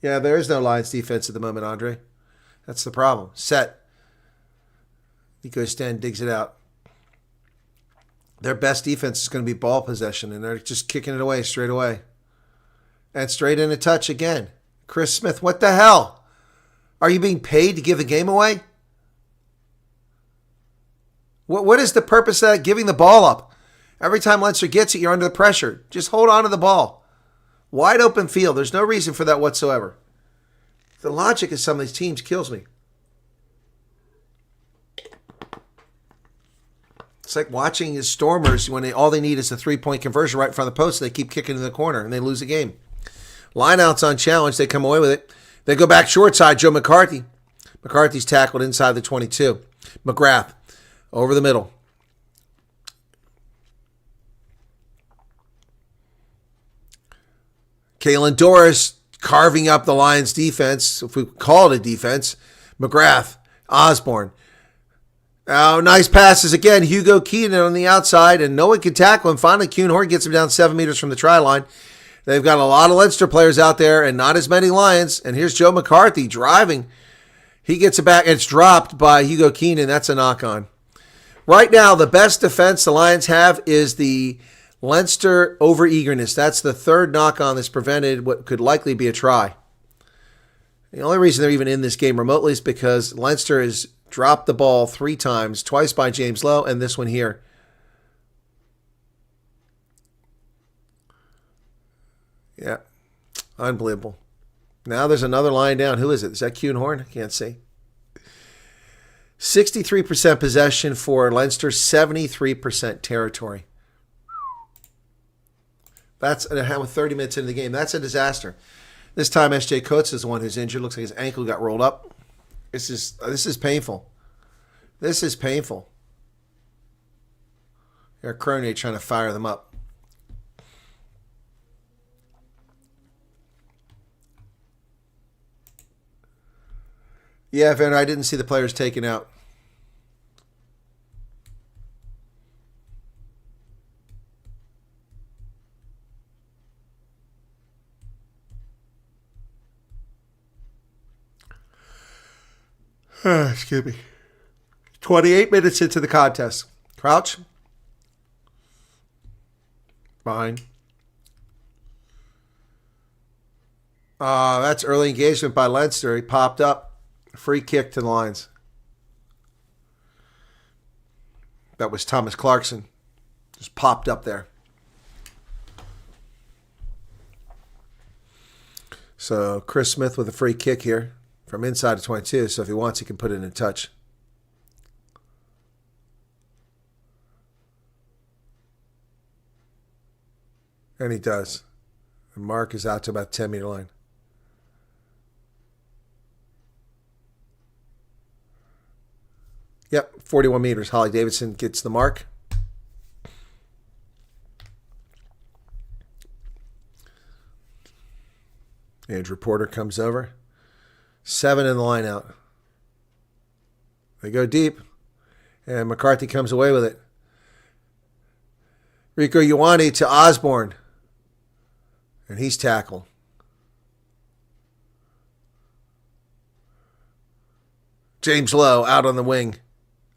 Speaker 2: Yeah, there is no Lions defense at the moment, Andre. That's the problem. Set. Nico Sten digs it out. Their best defense is going to be ball possession, and they're just kicking it away straight away. And straight into touch again. Chris Smith, what the hell? Are you being paid to give the game away? What is the purpose of that, giving the ball up? Every time Leinster gets it, you're under the pressure. Just hold on to the ball. Wide open field. There's no reason for that whatsoever. The logic of some of these teams kills me. It's like watching the Stormers when all they need is a 3-point conversion right in front of the post. So they keep kicking in the corner and they lose the game. Lineouts on challenge. They come away with it. They go back short side. Joe McCarthy. McCarthy's tackled inside the 22. McGrath over the middle. Kalen Doris carving up the Lions defense, if we call it a defense. McGrath, Osborne. Oh, nice passes again. Hugo Keenan on the outside, and no one can tackle him. Finally, Kuhnhorn gets him down 7 meters from the try line. They've got a lot of Leinster players out there and not as many Lions. And here's Joe McCarthy driving. He gets it back. It's dropped by Hugo Keenan. That's a knock-on. Right now, the best defense the Lions have is the Leinster over-eagerness. That's the third knock-on that's prevented what could likely be a try. The only reason they're even in this game remotely is because Leinster has dropped the ball 3 times, twice by James Lowe, and this one here. Yeah, unbelievable. Now there's another line down. Who is it? Is that Kuhnhorn? I can't see. 63% possession for Leinster, 73% territory. That's with 30 minutes into the game. That's a disaster. This time, S.J. Coates is the one who's injured. Looks like his ankle got rolled up. This is painful. This is painful. Eric Cronier trying to fire them up. Yeah, Vander, I didn't see the players taken out. Excuse me. 28 minutes into the contest. Crouch. Behind. That's early engagement by Leinster. He popped up. Free kick to the Lions. That was Thomas Clarkson. Just popped up there. So Chris Smith with a free kick here from inside of 22. So if he wants, he can put it in touch. And he does. The mark is out to about 10-meter line. Yep, 41 meters. Holly Davidson gets the mark. Andrew Porter comes over. 7 in the line out. They go deep, and McCarthy comes away with it. Rico Ioane to Osborne, and he's tackled. James Lowe out on the wing.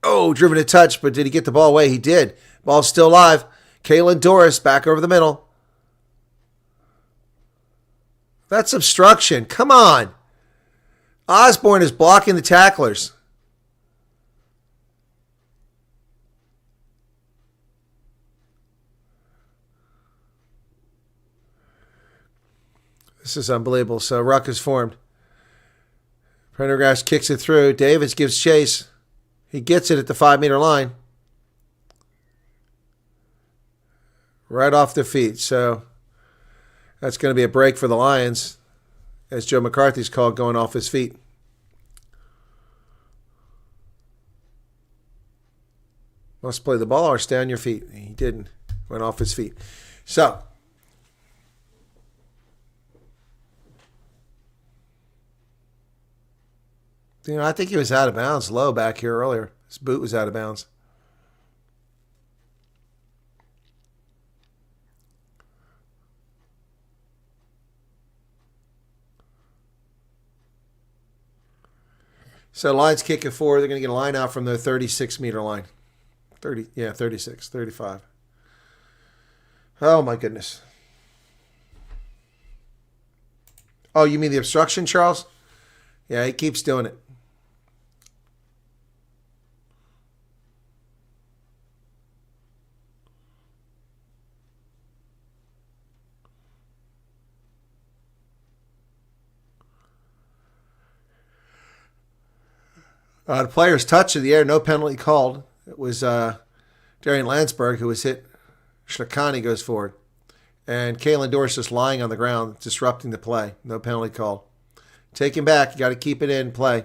Speaker 2: Oh, driven a touch, but did he get the ball away? He did. Ball's still live. Kalen Doris back over the middle. That's obstruction. Come on. Osborne is blocking the tacklers. This is unbelievable. So ruck is formed. Prendergast kicks it through. Davis gives chase. He gets it at the 5-meter line. Right off their feet. So that's going to be a break for the Lions as Joe McCarthy's called going off his feet. Must play the ball or stay on your feet. He didn't. Went off his feet. So I think he was out of bounds low back here earlier. His boot was out of bounds. So Lions kick it forward. They're going to get a line out from their 36-meter line. 36, 35. Oh, my goodness. Oh, you mean the obstruction, Charles? Yeah, he keeps doing it. The player's touch in the air, no penalty called. It was Darian Landsberg who was hit. Shlakani goes forward. And Kalen Doris just lying on the ground, disrupting the play. No penalty called. Take him back. You got to keep it in play.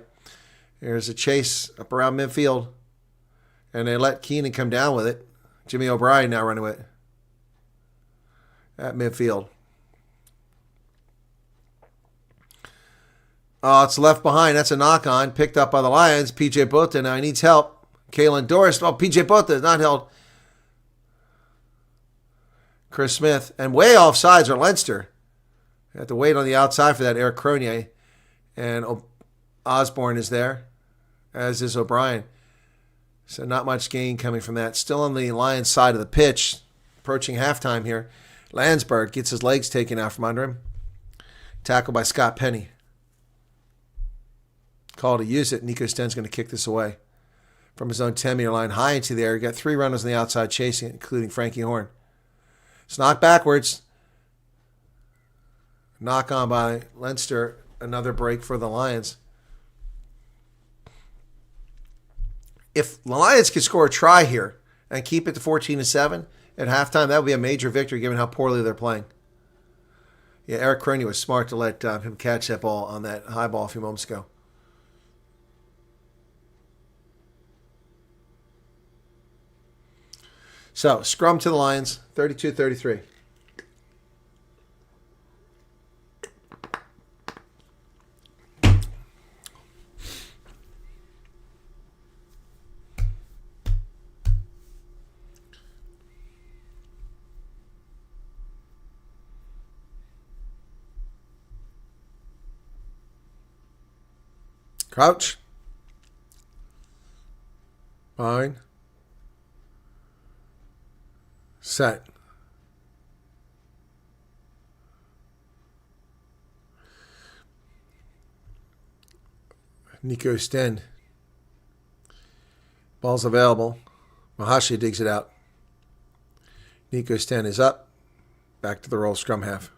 Speaker 2: There's a chase up around midfield. And they let Keenan come down with it. Jimmy O'Brien now running with it at midfield. Oh, it's left behind. That's a knock on. Picked up by the Lions. PJ Botha now he needs help. Kalen Doris. Oh, PJ Botha is not held. Chris Smith. And way off sides are Leinster. You have to wait on the outside for that. Eric Cronier. And Osborne is there, as is O'Brien. So not much gain coming from that. Still on the Lions side of the pitch. Approaching halftime here. Landsberg gets his legs taken out from under him. Tackled by Scott Penny. Call to use it. Nico Sten's going to kick this away from his own 10-meter line, high into the air. He got 3 runners on the outside chasing it, including Frankie Horn. It's knocked backwards. Knock on by Leinster. Another break for the Lions. If the Lions could score a try here and keep it to 14-7 at halftime, that would be a major victory given how poorly they're playing. Yeah, Eric Cronier was smart to let him catch that ball on that high ball a few moments ago. So, scrum to the Lions, 32-33. Crouch. Fine. Set. Nico Sten. Ball's available. Mahashi digs it out. Nico Sten is up. Back to the roll, scrum half.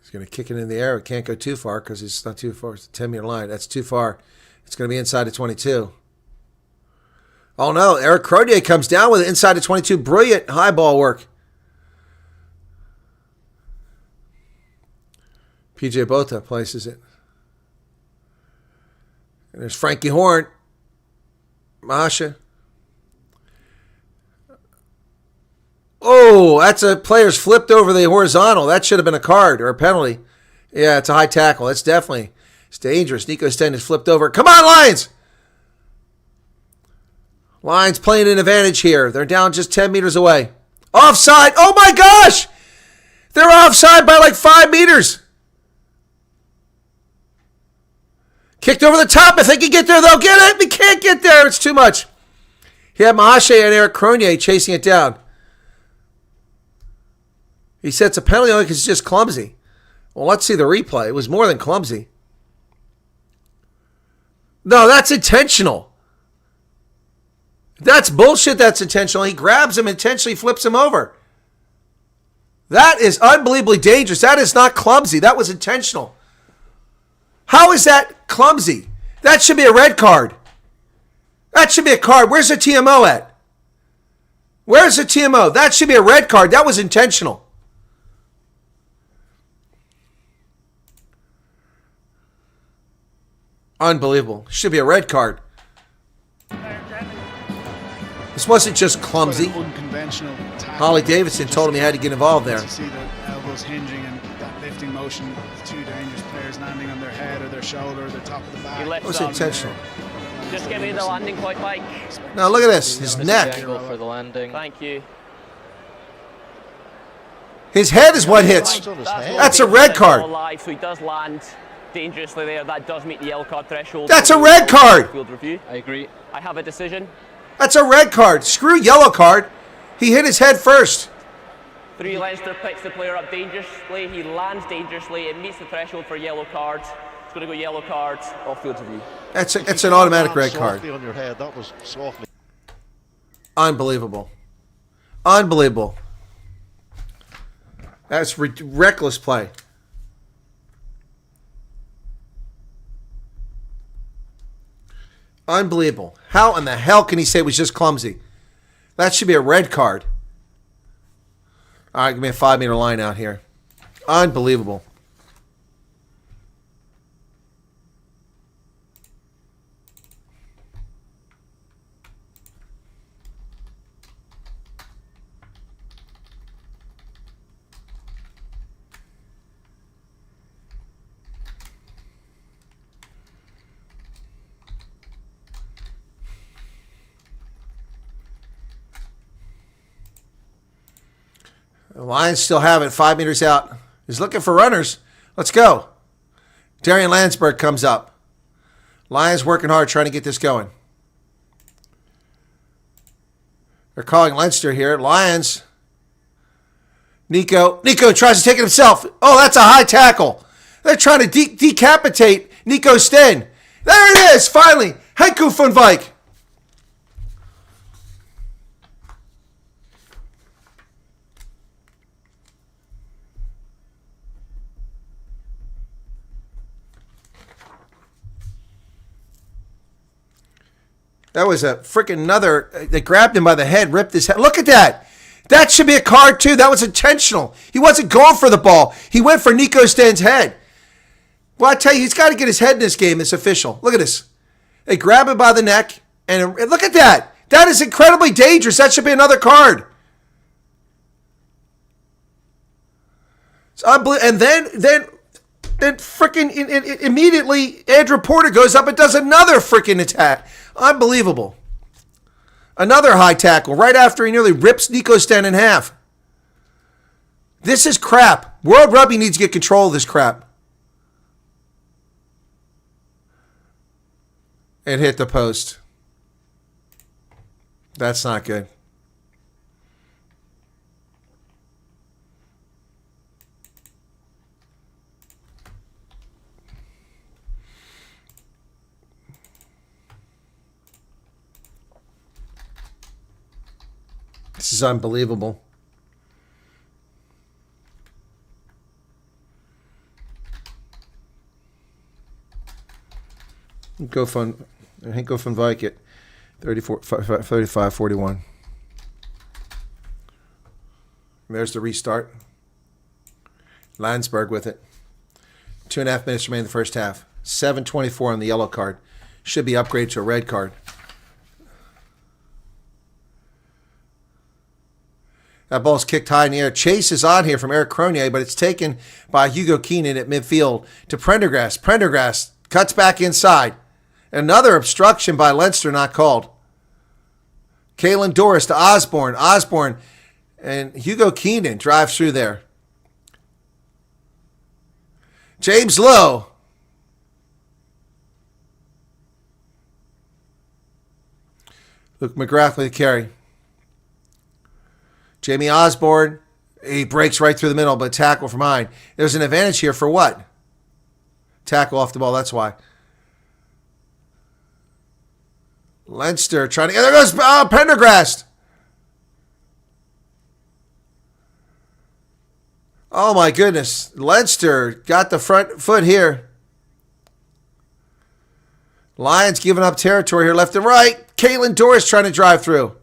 Speaker 2: He's going to kick it in the air. It can't go too far because it's not too far. It's a 10-meter line. That's too far. It's going to be inside the 22. Oh, no. Eric Cronier comes down with it inside the 22. Brilliant high ball work. PJ Botha places it. And there's Frankie Horn. Masha. Oh, that's a player's flipped over the horizontal. That should have been a card or a penalty. Yeah, it's a high tackle. It's dangerous. Nico Sten is flipped over. Come on, Lions! Lions playing an advantage here. They're down just 10 meters away. Offside. Oh, my gosh! They're offside by like 5 meters. Kicked over the top. If they can get there, they'll get it. They can't get there. It's too much. He had Mahashe and Eric Cronier chasing it down. He said it's a penalty only because it's just clumsy. Well, let's see the replay. It was more than clumsy. No, that's intentional. That's bullshit. That's intentional. He grabs him and intentionally flips him over. That is unbelievably dangerous. That is not clumsy. That was intentional. How is that clumsy? That should be a red card. That should be a card. Where's the TMO at? Where's the TMO? That should be a red card. That was intentional. Unbelievable. Should be a red card. This wasn't just clumsy.
Speaker 3: Unconventional
Speaker 2: Holly Davidson told him he had to get involved there.
Speaker 3: You see the elbows hinging and that lifting motion. Two dangerous players landing on their head or their shoulder or the top of the back.
Speaker 2: It was intentional.
Speaker 4: Just give me the landing point, Mike.
Speaker 2: Now look at this. His neck.
Speaker 4: For the landing. Thank you.
Speaker 2: His head is what hits. That's a red card.
Speaker 4: Live, so he does land dangerously there. That does meet the yellow card threshold.
Speaker 2: That's a red card.
Speaker 4: Field review. I agree. I have a decision.
Speaker 2: That's a red card. Screw yellow card. He hit his head first.
Speaker 4: 3 Leinster picks the player up dangerously. He lands dangerously. It meets the threshold for yellow card. It's going to go yellow card. Off field review.
Speaker 2: It's an automatic red card.
Speaker 5: On your head. That was softly.
Speaker 2: Unbelievable. Unbelievable. That's reckless play. Unbelievable. How in the hell can he say it was just clumsy? That should be a red card. All right, give me a 5-meter line out here. Unbelievable. The Lions still have it 5 meters out. He's looking for runners. Let's go. Darian Landsberg comes up. Lions working hard trying to get this going. They're calling Leinster here. Lions. Nico tries to take it himself. Oh, that's a high tackle. They're trying to decapitate Nico Sten. There it is, finally. Henku van Wijk. That was a freaking another. They grabbed him by the head, ripped his head. Look at that. That should be a card too. That was intentional. He wasn't going for the ball. He went for Nico Sten's head. Well, I tell you, he's got to get his head in this game. This official. Look at this. They grab him by the neck, and look at that. That is incredibly dangerous. That should be another card. It's unbelievable. And then freaking immediately Andrew Porter goes up and does another freaking attack. Unbelievable. Another high tackle right after he nearly rips Nico Sten in half. This is crap. World Rugby needs to get control of this crap. It hit the post. That's not good. This is unbelievable. Henko van Wijk at 35-41. There's the restart. Landsberg with it. 2.5 minutes remain in the first half. 7:24 on the yellow card. Should be upgraded to a red card. That ball's kicked high in the air. Chase is on here from Eric Cronier, but it's taken by Hugo Keenan at midfield to Prendergast. Prendergast cuts back inside. Another obstruction by Leinster not called. Kalen Doris to Osborne. Osborne and Hugo Keenan drives through there. James Lowe. Luke McGrath with the carry. Jamie Osborne, he breaks right through the middle, but tackle from behind. There's an advantage here for what? Tackle off the ball, that's why. Leinster trying to... There goes Prendergast. Oh, my goodness. Leinster got the front foot here. Lions giving up territory here left and right. Caitlin Doris trying to drive through.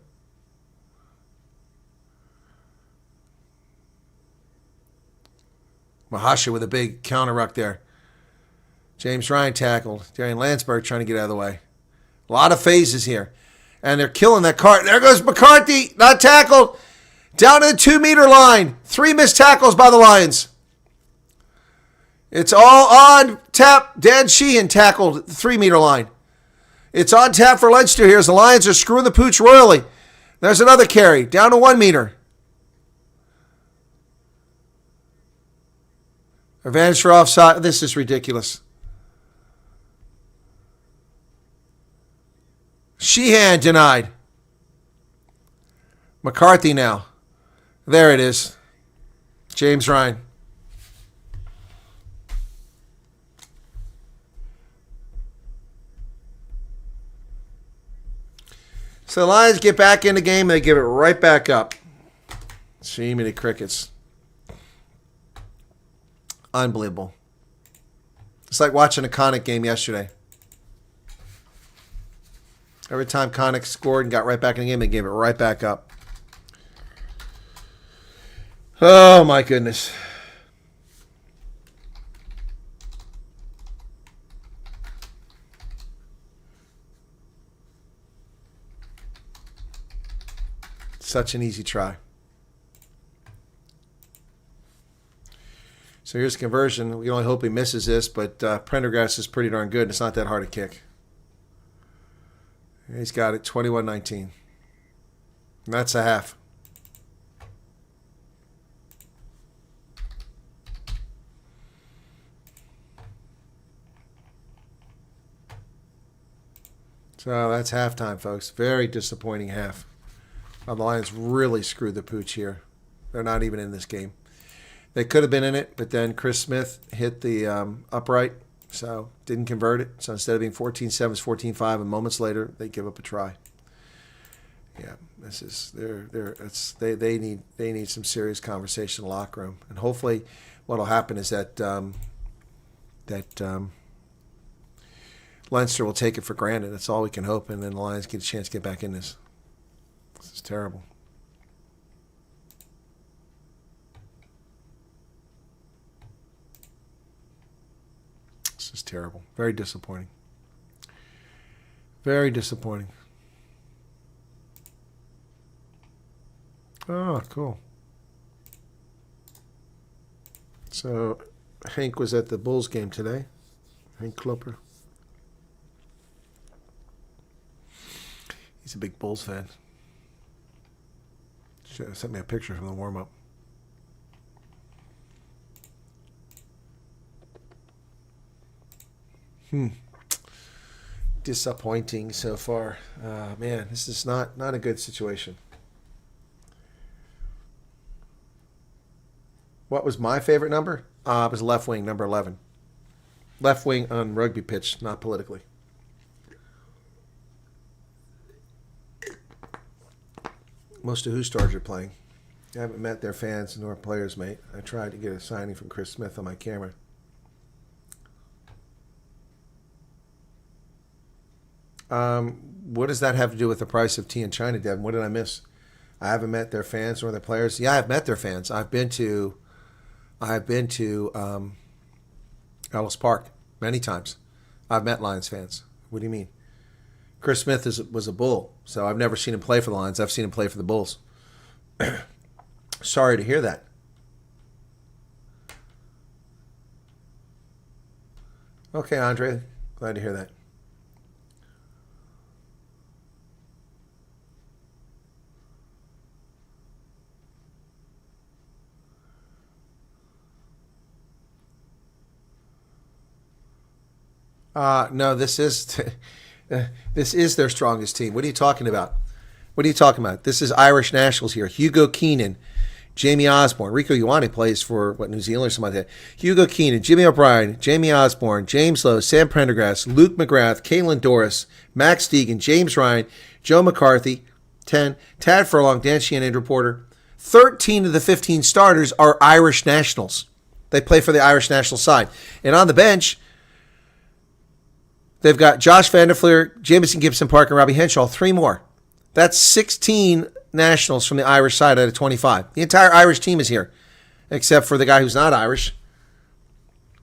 Speaker 2: Mahasha with a big counter ruck there. James Ryan tackled. Darian Landsberg trying to get out of the way. A lot of phases here. And they're killing that cart. There goes McCarthy. Not tackled. Down to the 2-meter line. 3 missed tackles by the Lions. It's all on tap. Dan Sheehan tackled at the 3-meter line. It's on tap for Leinster here as the Lions are screwing the pooch royally. There's another carry. Down to 1 meter. Advantage for offside. This is ridiculous. Sheehan denied. McCarthy now. There it is. James Ryan. So the Lions get back in the game and they give it right back up. See many crickets. Unbelievable. It's like watching a Connacht game yesterday. Every time Connacht scored and got right back in the game, they gave it right back up. Oh, my goodness. Such an easy try. So here's conversion. We only hope he misses this, but Prendergast is pretty darn good. It's not that hard a kick. He's got it, 21-19. And that's a half. So that's halftime, folks. Very disappointing half. The Lions really screwed the pooch here. They're not even in this game. They could have been in it, but then Chris Smith hit the upright, so didn't convert it. So instead of being 14-7, it's 14-5, and moments later they give up a try. Yeah, this is they need some serious conversation in the locker room, and hopefully, what'll happen is that Leinster will take it for granted. That's all we can hope, and then the Lions get a chance to get back in this. This is terrible. This is terrible. Very disappointing. Very disappointing. Oh, cool. So, Hank was at the Bulls game today. Hank Klopper. He's a big Bulls fan. Should have sent me a picture from the warm-up. Disappointing so far. Man, this is not a good situation. What was my favorite number? It was left wing, number 11. Left wing on rugby pitch, not politically. Most of who stars are playing. I haven't met their fans nor players, mate. I tried to get a signing from Chris Smith on my camera. What does that have to do with the price of tea in China, Devin? What did I miss? I haven't met their fans or their players. Yeah, I've met their fans. I've been to Ellis Park many times. I've met Lions fans. What do you mean? Chris Smith was a Bull, so I've never seen him play for the Lions. I've seen him play for the Bulls. Sorry to hear that. Okay, Andre. Glad to hear that. No, this is their strongest team. What are you talking about? What are you talking about? This is Irish nationals here. Hugo Keenan, Jamie Osborne. Rico Ioane plays for, New Zealand or something like that. Hugo Keenan, Jimmy O'Brien, Jamie Osborne, James Lowe, Sam Prendergast, Luke McGrath, Caelan Doris, Max Deegan, James Ryan, Joe McCarthy, 10, Tad Furlong, Dan Sheehan, Andrew Porter. 13 of the 15 starters are Irish nationals. They play for the Irish national side. And on the bench, they've got Josh Van der Fleer, Jamison Gibson Park, and Robbie Henshaw. 3 more. That's 16 nationals from the Irish side out of 25. The entire Irish team is here, except for the guy who's not Irish,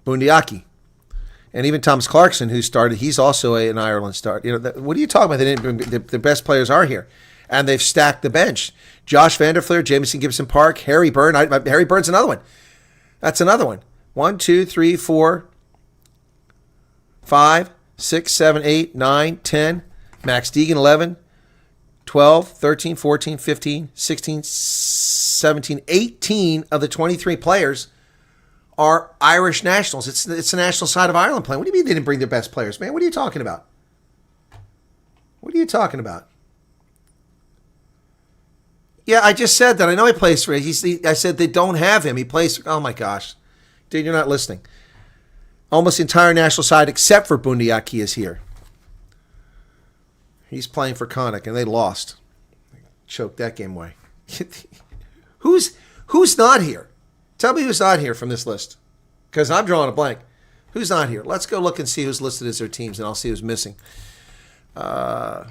Speaker 2: Bundyaki. And even Thomas Clarkson, who started, he's also an Ireland start. What are you talking about? The best players are here. And they've stacked the bench. Josh Van der Fleer, Jamison Gibson Park, Harry Byrne. Harry Byrne's another one. That's another one. 1, 2, 3, 4, 5, 6, 7, 8, 9, 10. Max Deegan, 11, 12, 13, 14, 15, 16, 17, 18 of the 23 players are Irish nationals. It's the national side of Ireland playing. What do you mean they didn't bring their best players, man? What are you talking about? What are you talking about? Yeah, I just said that. I know he plays for it. I said they don't have him. He plays. Oh, my gosh. Dude, you're not listening. Almost the entire national side, except for Bundyaki, is here. He's playing for Connacht, and they lost. Choked that game away. Who's not here? Tell me who's not here from this list, because I'm drawing a blank. Who's not here? Let's go look and see who's listed as their teams, and I'll see who's missing. It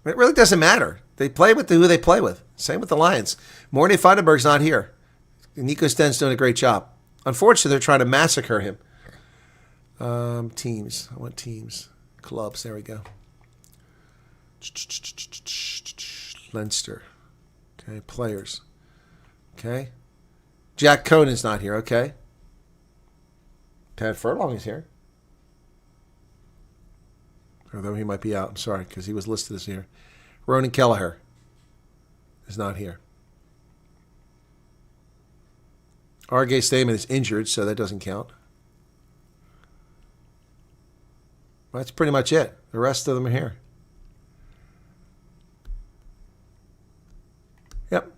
Speaker 2: really doesn't matter. They play with who they play with. Same with the Lions. Mornay Feidenberg's not here. Nico Sten's doing a great job. Unfortunately, they're trying to massacre him. Teams. I want teams. Clubs. There we go. Leinster. Okay. Players. Okay. Jack Conan's not here. Okay. Tad Furlong is here. Although he might be out. I'm sorry, because he was listed as here. Ronan Kelleher is not here. R.G. Stamen is injured, so that doesn't count. That's pretty much it. The rest of them are here. Yep.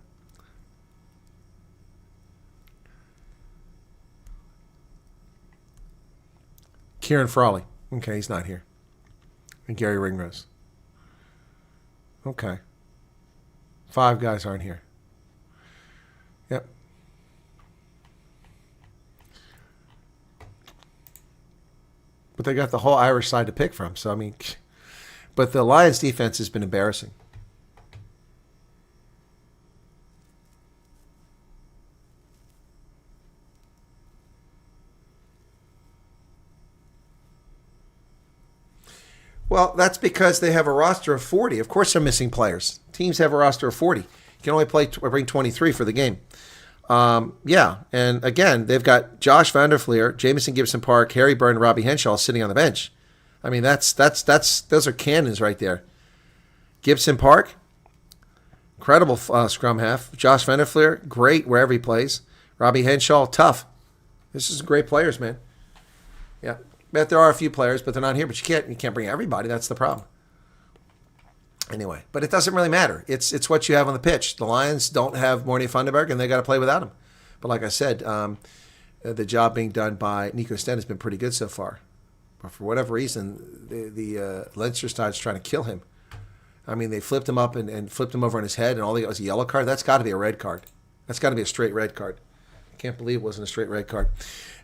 Speaker 2: Kieran Frawley. Okay, he's not here. And Gary Ringrose. Okay. 5 guys aren't here. Yep. But they got the whole Irish side to pick from. So, I mean, but the Lions defense has been embarrassing. Well, that's because they have a roster of 40. Of course they're missing players. Teams have a roster of 40. You can only bring 23 for the game. Yeah, and again, they've got Josh Van der Fleer, Jamison Gibson Park, Harry Byrne, Robbie Henshaw sitting on the bench. I mean, those are cannons right there. Gibson Park, incredible scrum half. Josh Van der Fleer, great wherever he plays. Robbie Henshaw, tough. This is great players, man. Yeah, but there are a few players, but they're not here. But you can't bring everybody. That's the problem. Anyway, but it doesn't really matter. It's what you have on the pitch. The Lions don't have Morny Funderburg, and they got to play without him. But like I said, the job being done by Nico Sten has been pretty good so far. But for whatever reason, the Leinster side's trying to kill him. I mean, they flipped him up and flipped him over on his head, and all they got was a yellow card. That's got to be a red card. That's got to be a straight red card. I can't believe it wasn't a straight red card.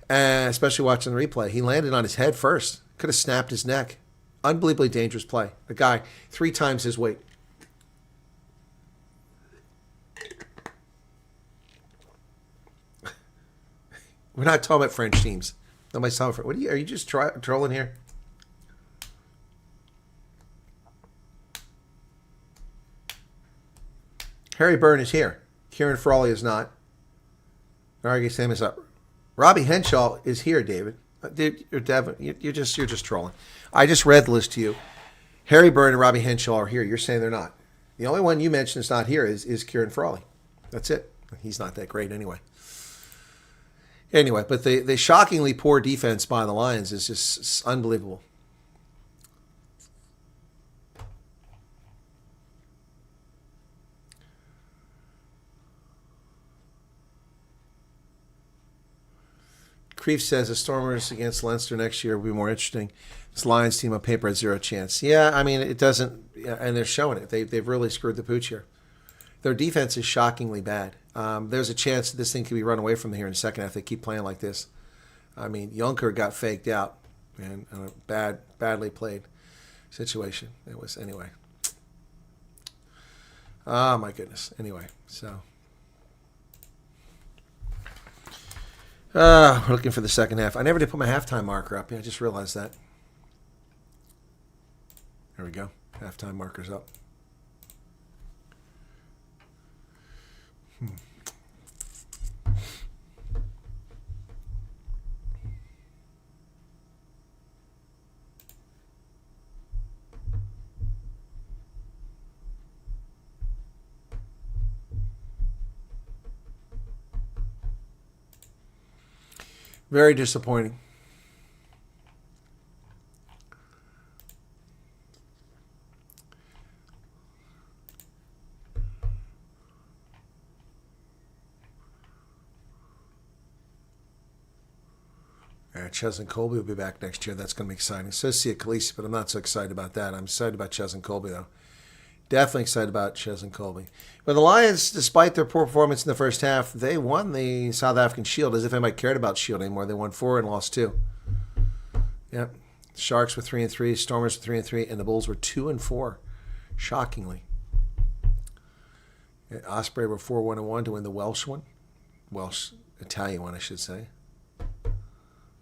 Speaker 2: Especially watching the replay. He landed on his head first. Could have snapped his neck. Unbelievably dangerous play. The guy, 3 times his weight. We're not talking about French teams. Nobody's talking about. Are you just trolling here? Harry Byrne is here. Kieran Frawley is not. Nargi Sam is up. Robbie Henshaw is here, David. Dude, you're just trolling. I just read the list to you. Harry Byrne and Robbie Henshaw are here. You're saying they're not. The only one you mentioned is not here is Kieran Frawley. That's it. He's not that great anyway. Anyway, but the shockingly poor defense by the Lions is just unbelievable. Creef says the Stormers against Leinster next year will be more interesting. This Lions team on paper has 0 chance. Yeah, I mean, it doesn't, and they're showing it. They've really screwed the pooch here. Their defense is shockingly bad. There's a chance that this thing could be run away from them here in the second half if they keep playing like this. I mean, Juncker got faked out, and a badly played situation. It was, anyway. Oh, my goodness. Anyway, so. We're looking for the second half. I never did put my halftime marker up. Yeah, I just realized that. There we go. Halftime marker's up. Very disappointing. Ches and Colby will be back next year. That's going to be exciting. So see Khaleesi, but I'm not so excited about that. I'm excited about Ches and Colby, though. Definitely excited about Ches and Colby. But the Lions, despite their poor performance in the first half, they won the South African Shield as if anybody cared about Shield anymore. They won 4 and lost 2. Yep. The Sharks were 3-3, Stormers were 3-3, and the Bulls were 2-4. Shockingly. Osprey were 4-1-1 to win the Welsh one. Italian one, I should say.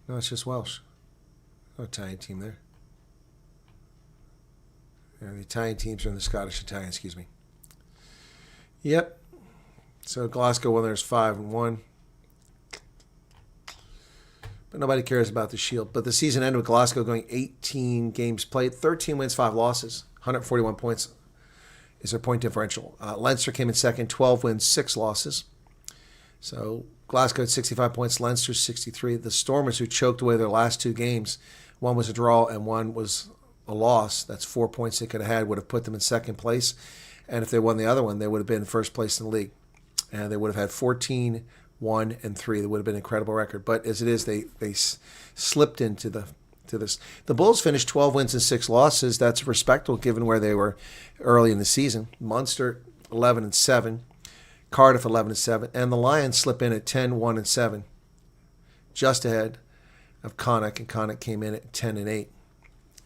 Speaker 2: No, it's just Welsh. No Italian team there. Yeah, the Italian teams are in the Scottish Italian, excuse me. Yep. So Glasgow won theirs 5-1. But nobody cares about the Shield. But the season ended with Glasgow going 18 games played, 13 wins, 5 losses, 141 points is their point differential. Leinster came in second, 12 wins, 6 losses. So Glasgow had 65 points, Leinster 63. The Stormers, who choked away their last 2 games, one was a draw and one was a loss. That's 4 points they could have had, would have put them in second place. And if they won the other one, they would have been first place in the league. And they would have had 14, 1, and 3. That would have been an incredible record. But as it is, they slipped into this. The Bulls finished 12 wins and 6 losses. That's respectable given where they were early in the season. Munster 11 and 7, Cardiff 11 and 7, and the Lions slip in at 10, 1 and 7, just ahead of Connacht, and Connacht came in at 10 and 8.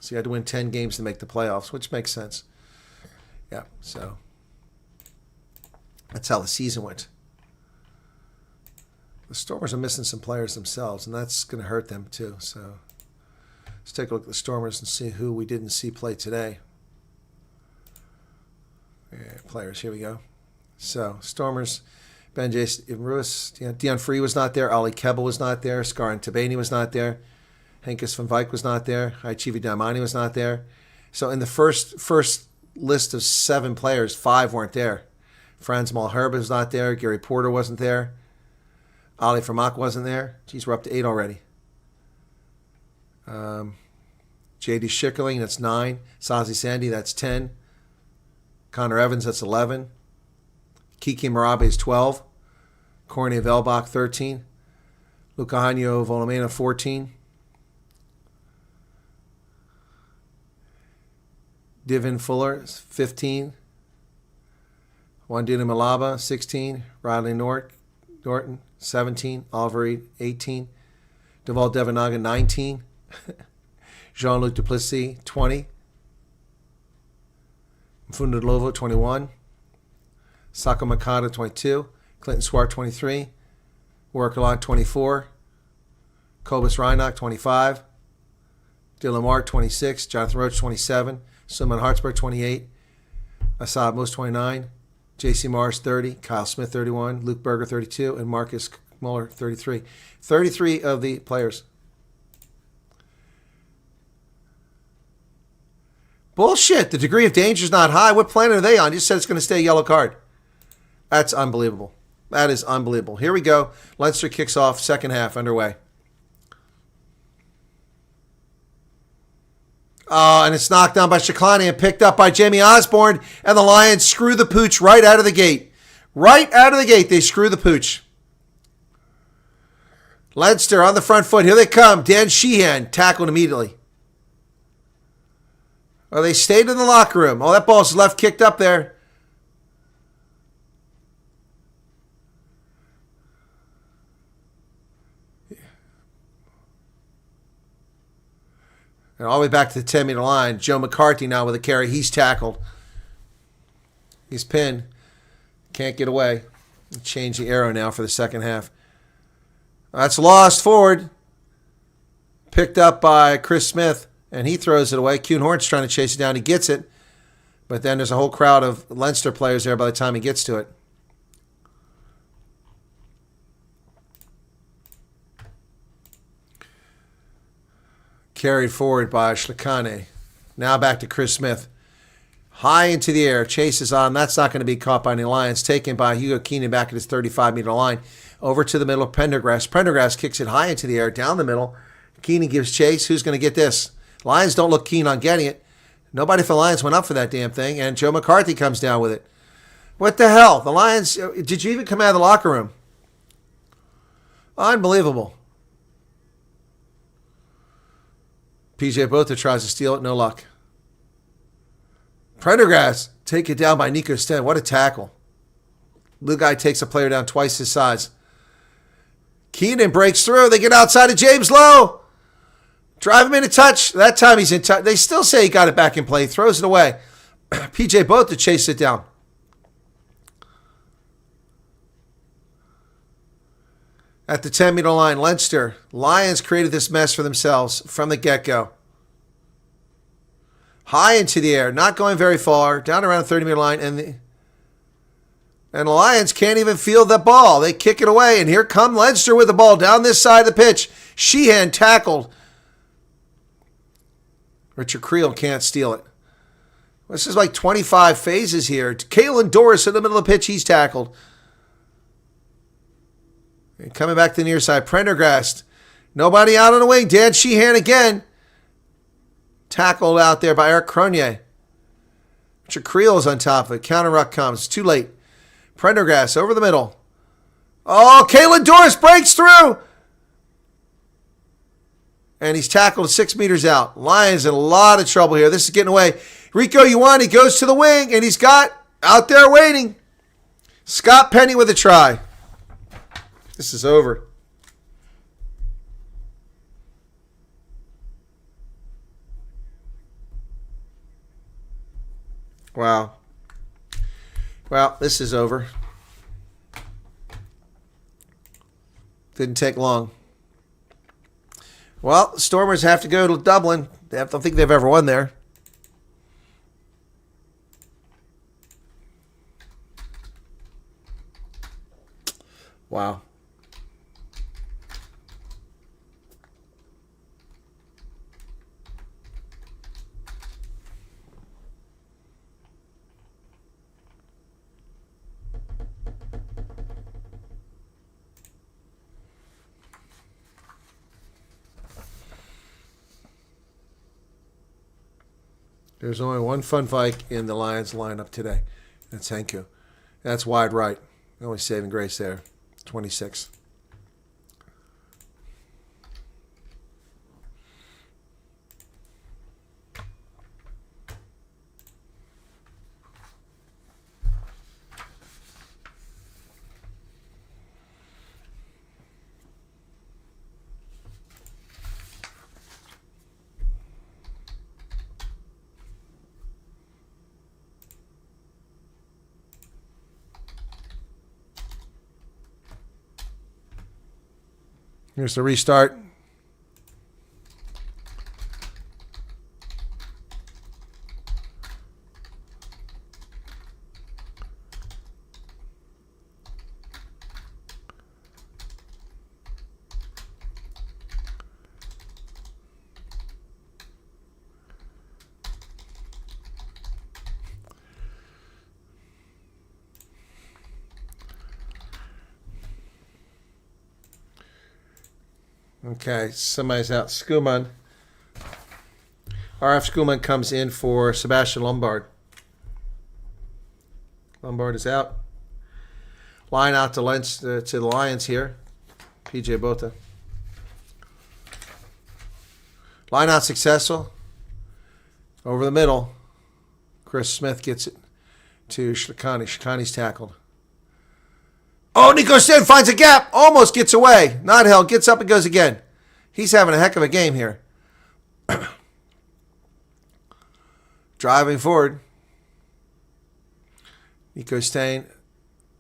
Speaker 2: So you had to win 10 games to make the playoffs, which makes sense. Yeah, so that's how the season went. The Stormers are missing some players themselves, and that's going to hurt them too. So let's take a look at the Stormers and see who we didn't see play today. Yeah, players, here we go. So Stormers, Ben Jason Ruiz, Dion Free was not there, Ali Kebble was not there, Skaran Tabani was not there, Henkes van Wyk was not there, Haichivi Daimani was not there. So in the first list of 7 players, 5 weren't there. Franz Malherbe was not there, Gary Porter wasn't there, Ali Vermaak wasn't there. Geez, we're up to 8 already. J.D. Schickerling, that's 9. Sazi Sandy, that's 10. Connor Evans, that's 11. Kiki Marabe is 12. Corne Velbach, 13. Lucahanyo Volumena, 14. Divin Fuller, 15. Wandina Malaba, 16. Riley Norton, 17. Oliver Reed, 18. Deval Devanaga, 19. Jean-Luc Duplessis, 20. Mfunda Lovo, 21. Sako Makata, 22. Clinton Swart, 23. Warkalon, 24. Kobus Reinach, 25. Dylan Mart, 26. Jonathan Roach, 27. Suman Hartsburg, 28. Assad Moose, 29. J.C. Morris, 30. Kyle Smith, 31. Luke Berger, 32. And Marcus Muller, 33. 33 of the players. Bullshit. The degree of danger is not high. What planet are they on? You said it's going to stay a yellow card. That's unbelievable. That is unbelievable. Here we go. Leinster kicks off, second half underway. And it's knocked down by Shaklani and picked up by Jamie Osborne. And the Lions screw the pooch right out of the gate. Right out of the gate, they screw the pooch. Leinster on the front foot. Here they come. Dan Sheehan tackled immediately. Oh, they stayed in the locker room. Oh, that ball's left kicked up there. And all the way back to the 10-meter line. Joe McCarthy now with a carry. He's tackled. He's pinned. Can't get away. Change the arrow now for the second half. That's lost forward. Picked up by Chris Smith. And he throws it away. Kuhn Horn's trying to chase it down. He gets it. But then there's a whole crowd of Leinster players there by the time he gets to it. Carried forward by Schlekane. Now back to Chris Smith. High into the air. Chase is on. That's not going to be caught by any Lions. Taken by Hugo Keenan back at his 35-meter line. Over to the middle of Pendergrass. Pendergrass kicks it high into the air. Down the middle. Keenan gives chase. Who's going to get this? Lions don't look keen on getting it. Nobody for the Lions went up for that damn thing, and Joe McCarthy comes down with it. What the hell? The Lions, did you even come out of the locker room? Unbelievable. PJ Botha tries to steal it, no luck. Prendergast take it down by Nico Sten. What a tackle. Little guy takes a player down twice his size. Keenan breaks through. They get outside of James Lowe. Drive him in a touch. That time he's in touch. They still say he got it back in play. Throws it away. PJ Botha chased it down. At the 10-meter line, Leinster. Lions created this mess for themselves from the get-go. High into the air. Not going very far. Down around the 30-meter line. And the Lions can't even field the ball. They kick it away. And here come Leinster with the ball down this side of the pitch. Sheehan tackled. Richard Creel can't steal it. This is like 25 phases here. Kalen Doris in the middle of the pitch. He's tackled. And coming back to the near side. Prendergast. Nobody out on the wing. Dan Sheehan again. Tackled out there by Eric Cronje. Richard Creel's on top of it. Counter ruck comes. Too late. Prendergast over the middle. Oh, Kalen Doris breaks through. And he's tackled 6 meters out. Lions in a lot of trouble here. This is getting away. Rico Ioane goes to the wing, and he's got out there waiting. Scott Penny with a try. This is over. Wow. Well, this is over. Didn't take long. Well, Stormers have to go to Dublin. I don't think they've ever won there. Wow. There's only one fun Vike in the Lions lineup today. That's Henku. That's wide right. Only saving grace there. 26. Here's the restart. Okay, somebody's out. Skuman. RF Skuman comes in for Sebastian Lombard. Lombard is out. Line out to the Lions here. PJ Bota. Line out successful. Over the middle. Chris Smith gets it to Shikani. Shikani's tackled. Oh, Nico Steen finds a gap. Almost gets away. Not held. Gets up and goes again. He's having a heck of a game here. Driving forward. Nico Steen.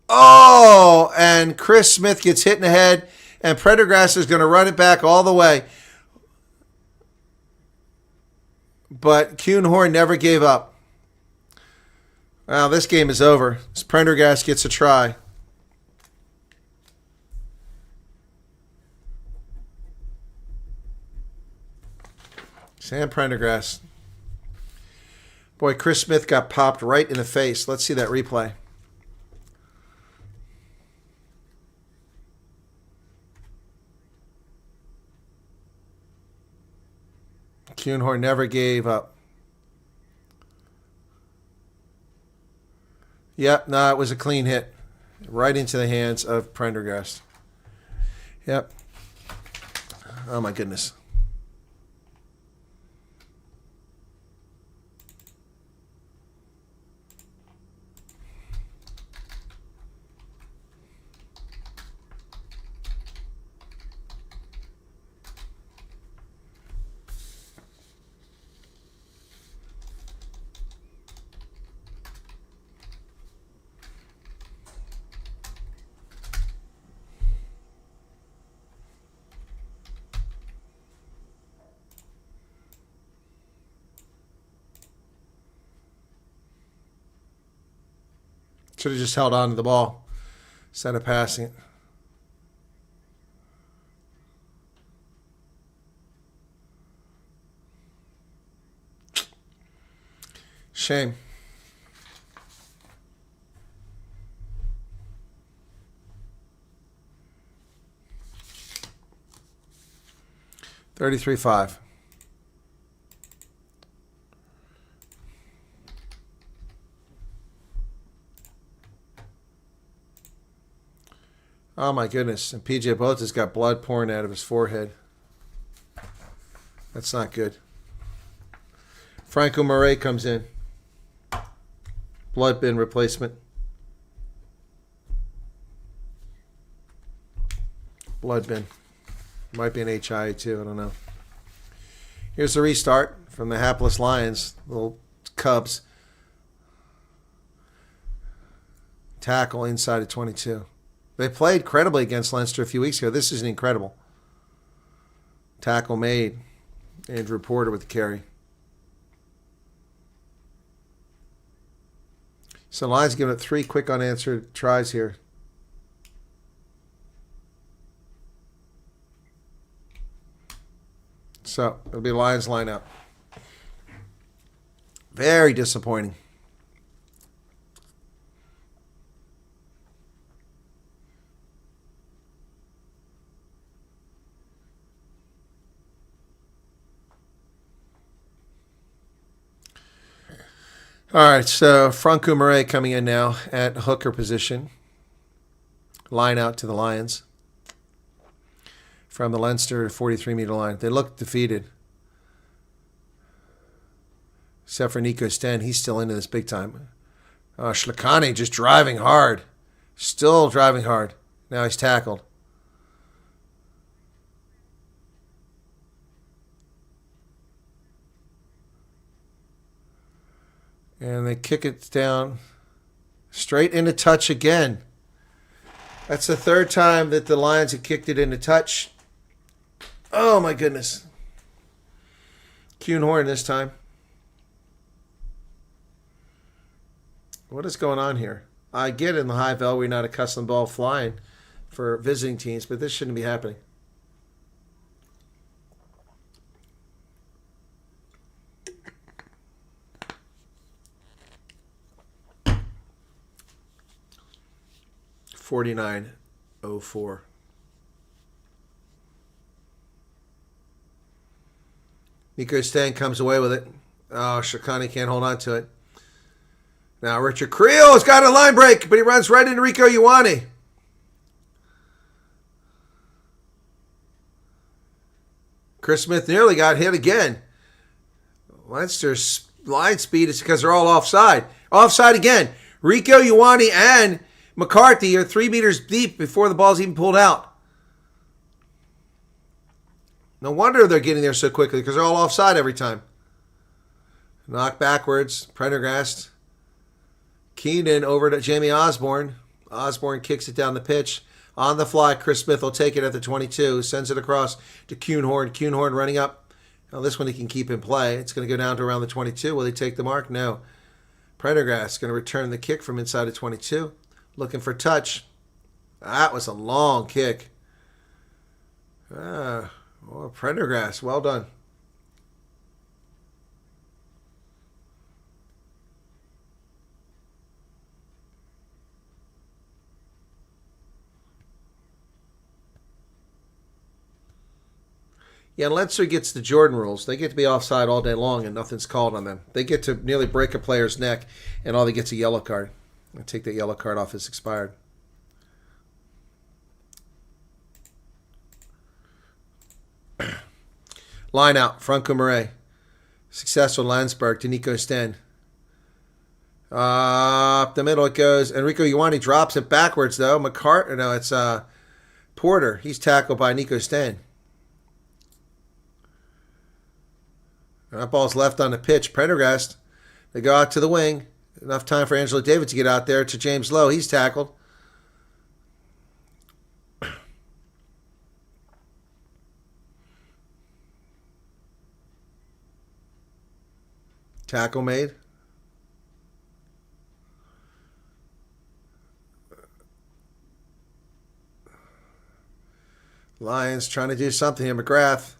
Speaker 2: Oh, and Chris Smith gets hit in the head, and Prendergast is going to run it back all the way. But Kuhnhorn never gave up. Well, this game is over. Prendergast gets a try. Sam Prendergast. Boy, Chris Smith got popped right in the face. Let's see that replay. Kuhnhorn never gave up. Yep, no, it was a clean hit. Right into the hands of Prendergast. Yep. Oh, my goodness. Should have just held on to the ball instead of passing it. Shame. $33-5. Oh, my goodness. And PJ Both has got blood pouring out of his forehead. That's not good. Franco Murray comes in. Blood bin replacement. Blood bin. Might be an HI too. I don't know. Here's the restart from the hapless Lions. Little Cubs. Tackle inside of 22. They played credibly against Leinster a few weeks ago. This is incredible. Tackle made. Andrew Porter with the carry. So Lions giving it 3 quick unanswered tries here. So it'll be Lions lineup. Very disappointing. All right, so Franco Murray coming in now at hooker position. Line out to the Lions. From the Leinster 43-meter line. They look defeated. Except for Nico Sten. He's still into this big time. Schlakani just driving hard. Still driving hard. Now he's tackled. And they kick it down. Straight into touch again. That's the 3rd time that the Lions have kicked it into touch. Oh, my goodness. Kuhn-Horn this time. What is going on here? I get in the high vel we're not accustomed to ball flying for visiting teams, but this shouldn't be happening. $49.04. Nico Stan comes away with it. Oh, Shakani can't hold on to it. Now Richard Creel has got a line break, but he runs right into Rieko Ioane. Chris Smith nearly got hit again. Leinster's line speed is because they're all offside. Offside again. Rieko Ioane and McCarthy are 3 meters deep before the ball's even pulled out. No wonder they're getting there so quickly because they're all offside every time. Knock backwards. Prendergast. Keenan over to Jamie Osborne. Osborne kicks it down the pitch. On the fly, Chris Smith will take it at the 22. Sends it across to Kuhn-Horn. Kuhn-Horn running up. Now this one he can keep in play. It's going to go down to around the 22. Will he take the mark? No. Prendergast going to return the kick from inside of 22. Looking for touch. That was a long kick. Prendergast, well done. Yeah, Leinster gets the Jordan rules. They get to be offside all day long and nothing's called on them. They get to nearly break a player's neck and all they get's a yellow card. I take that yellow card off as expired. Line out, Franco Murray. Successful Landsberg to Nico Sten. Up the middle it goes. Enrico Ioane drops it backwards though. It's Porter. He's tackled by Nico Sten. That ball's left on the pitch. Prendergast. They go out to the wing. Enough time for Angelo David to get out there to James Lowe. He's tackled. Tackle made. Lions trying to do something here. McGrath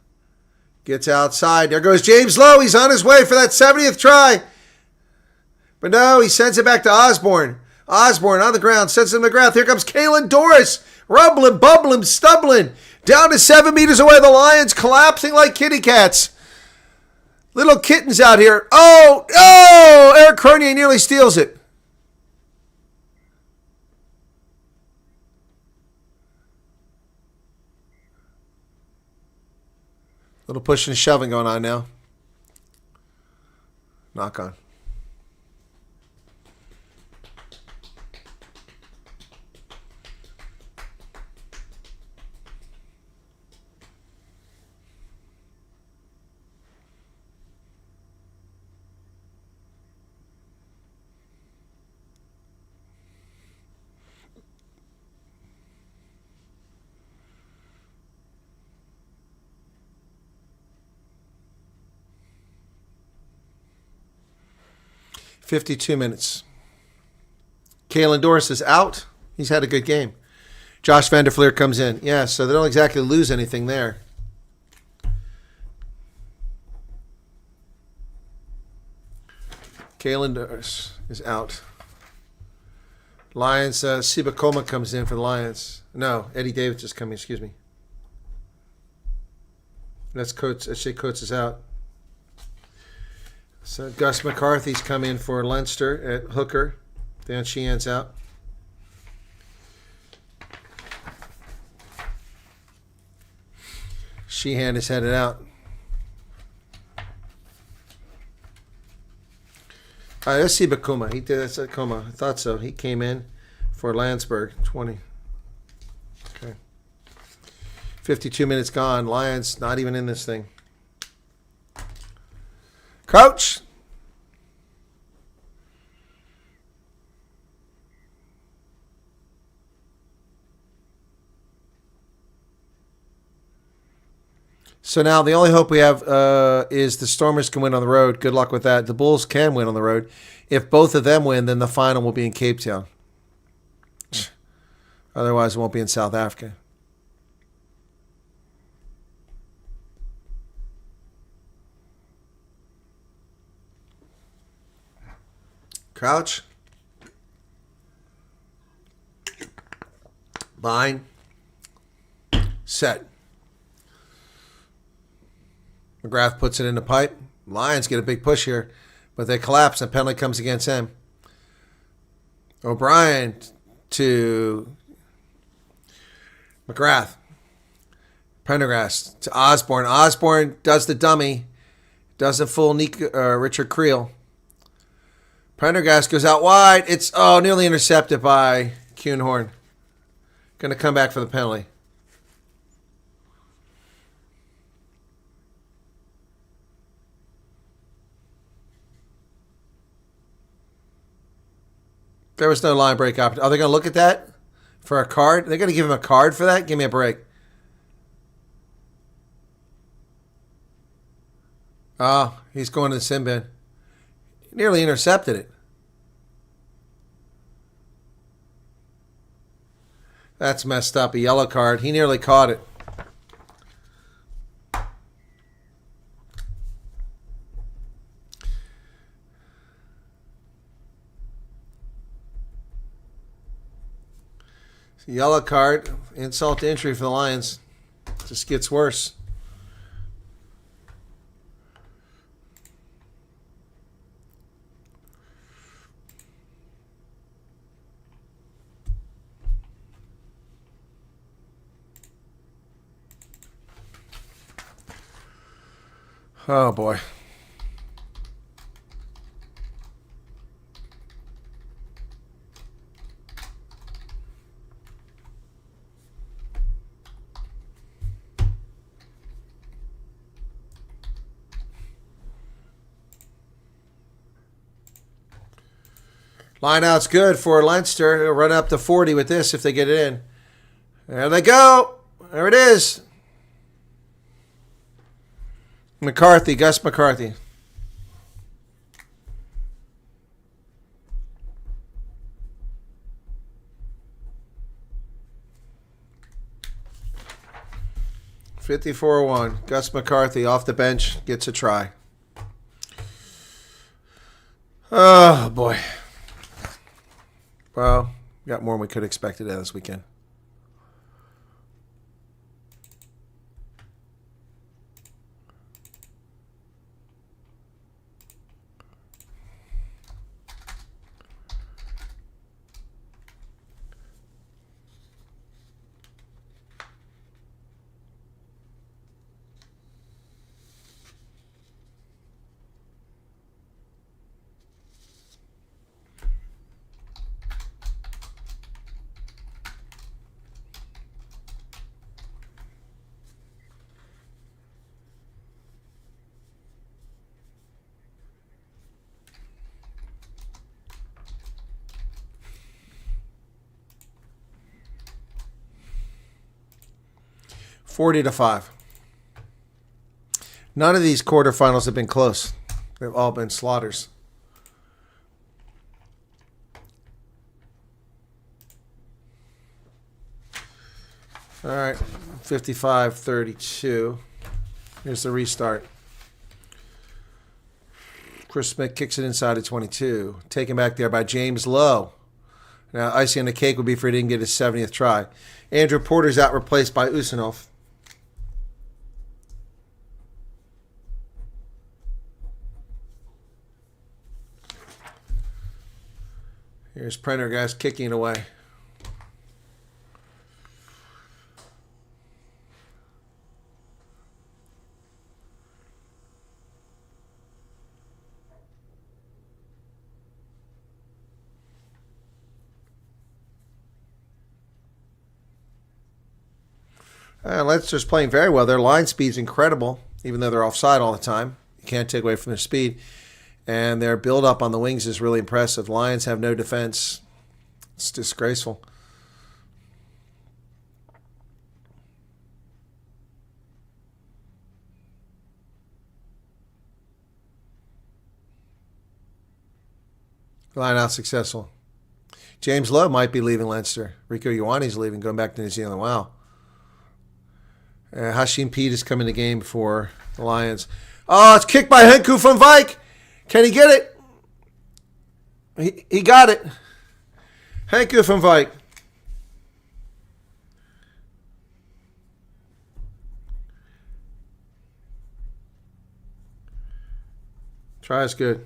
Speaker 2: gets outside. There goes James Lowe. He's on his way for that 70th try. But no, he sends it back to Osborne. Osborne on the ground, sends it to McGrath. Here comes Kalen Doris. Rumbling, bubbling, stumbling. Down to 7 meters away. The Lions collapsing like kitty cats. Little kittens out here. Oh! Eric Cronier nearly steals it. Little pushing and shoving going on now. Knock on. $52 minutes. Kalen Doris is out. He's had a good game. Josh Vanderfleer comes in. Yeah, so they don't exactly lose anything there. Kalen Doris is out. Lions, Sibakoma comes in for the Lions. No, Eddie Davis is coming, excuse me. That's Coates. Shea Coates is out. So Gus McCarthy's come in for Leinster at hooker. Dan Sheehan's out. Sheehan is headed out. Let's see Bakuma. He did. That's a coma. I thought so. He came in for Landsberg. 20. Okay. 52 minutes gone. Lions not even in this thing. Coach. So now the only hope we have is the Stormers can win on the road. Good luck with that. The Bulls can win on the road. If both of them win, then the final will be in Cape Town. Otherwise, it won't be in South Africa. Crouch. Bind. Set. McGrath puts it in the pipe. Lions get a big push here, but they collapse and penalty comes against him. O'Brien to McGrath. Prendergast to Osborne. Osborne does the dummy. Doesn't fool Richard Creel. Prendergast goes out wide. It's nearly intercepted by Kuhnhorn. Going to come back for the penalty. There was no line break opportunity. Are they going to look at that for a card? They're going to give him a card for that? Give me a break. Oh, he's going to the sin bin. He nearly intercepted it. That's messed up. A yellow card. He nearly caught it. Yellow card. Insult to injury for the Lions. Just gets worse. Oh, boy. Line out's good for Leinster. They'll run up to 40 with this if they get it in. There they go. There it is. McCarthy, Gus McCarthy. $54-1. Gus McCarthy off the bench gets a try. Oh boy. Well, got more than we could have expected this weekend. 40-5. None of these quarterfinals have been close. They've all been slaughters. All right, 55-32. Here's the restart. Chris Smith kicks it inside at 22. Taken back there by James Lowe. Now, icing on the cake would be if he didn't get his 70th try. Andrew Porter's out, replaced by Usinov. Here's Prendergast kicking it away. Leinster's playing very well. Their line speed's incredible, even though they're offside all the time. You can't take away from their speed. And their build-up on the wings is really impressive. Lions have no defense. It's disgraceful. Line out successful. James Lowe might be leaving Leinster. Rico Ioane's leaving, going back to New Zealand. Wow. Hashim Pete has come in the game for the Lions. Oh, it's kicked by Henku van Wyk. Can he get it? He got it. Henku van Wyk. Try is good.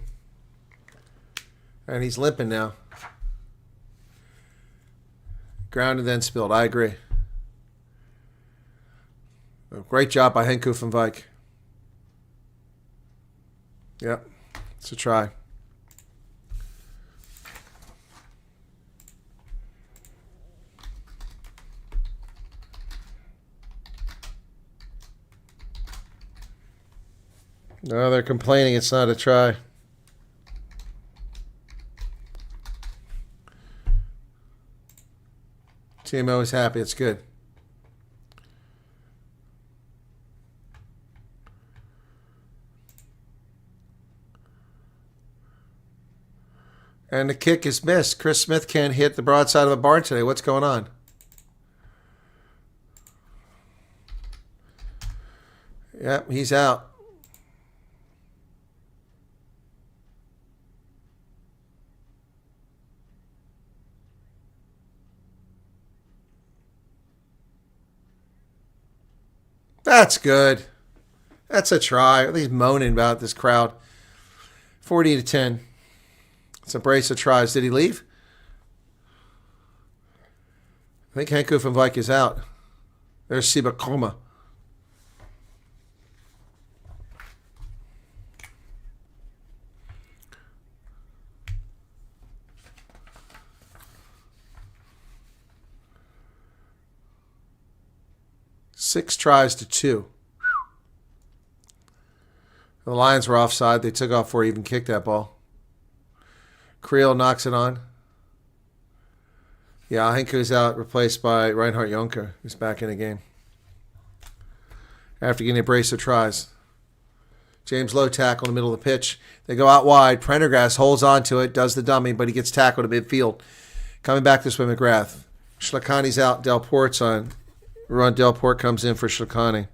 Speaker 2: And he's limping now. Grounded then spilled. I agree. Great job by Henku van Wyk. Yep, it's a try. No, they're complaining it's not a try. TMO is happy. It's good. And the kick is missed. Chris Smith can't hit the broadside of the barn today. What's going on? Yep, he's out. That's good. That's a try. At least moaning about this crowd. 40-10. It's a brace of tries. Did he leave? I think Henku van Wyk is out. There's Sibakoma. Six tries to 2. The Lions were offside. They took off before he even kicked that ball. Creel knocks it on. Yeah, Henku's out, replaced by Reinhard Jonker, who's back in the game. After getting a brace of tries. James Lowe tackle in the middle of the pitch. They go out wide. Prendergast holds on to it, does the dummy, but he gets tackled at midfield. Coming back this way, McGrath. Schlakani's out. Delport's on. Ron Delport comes in for Schlakani.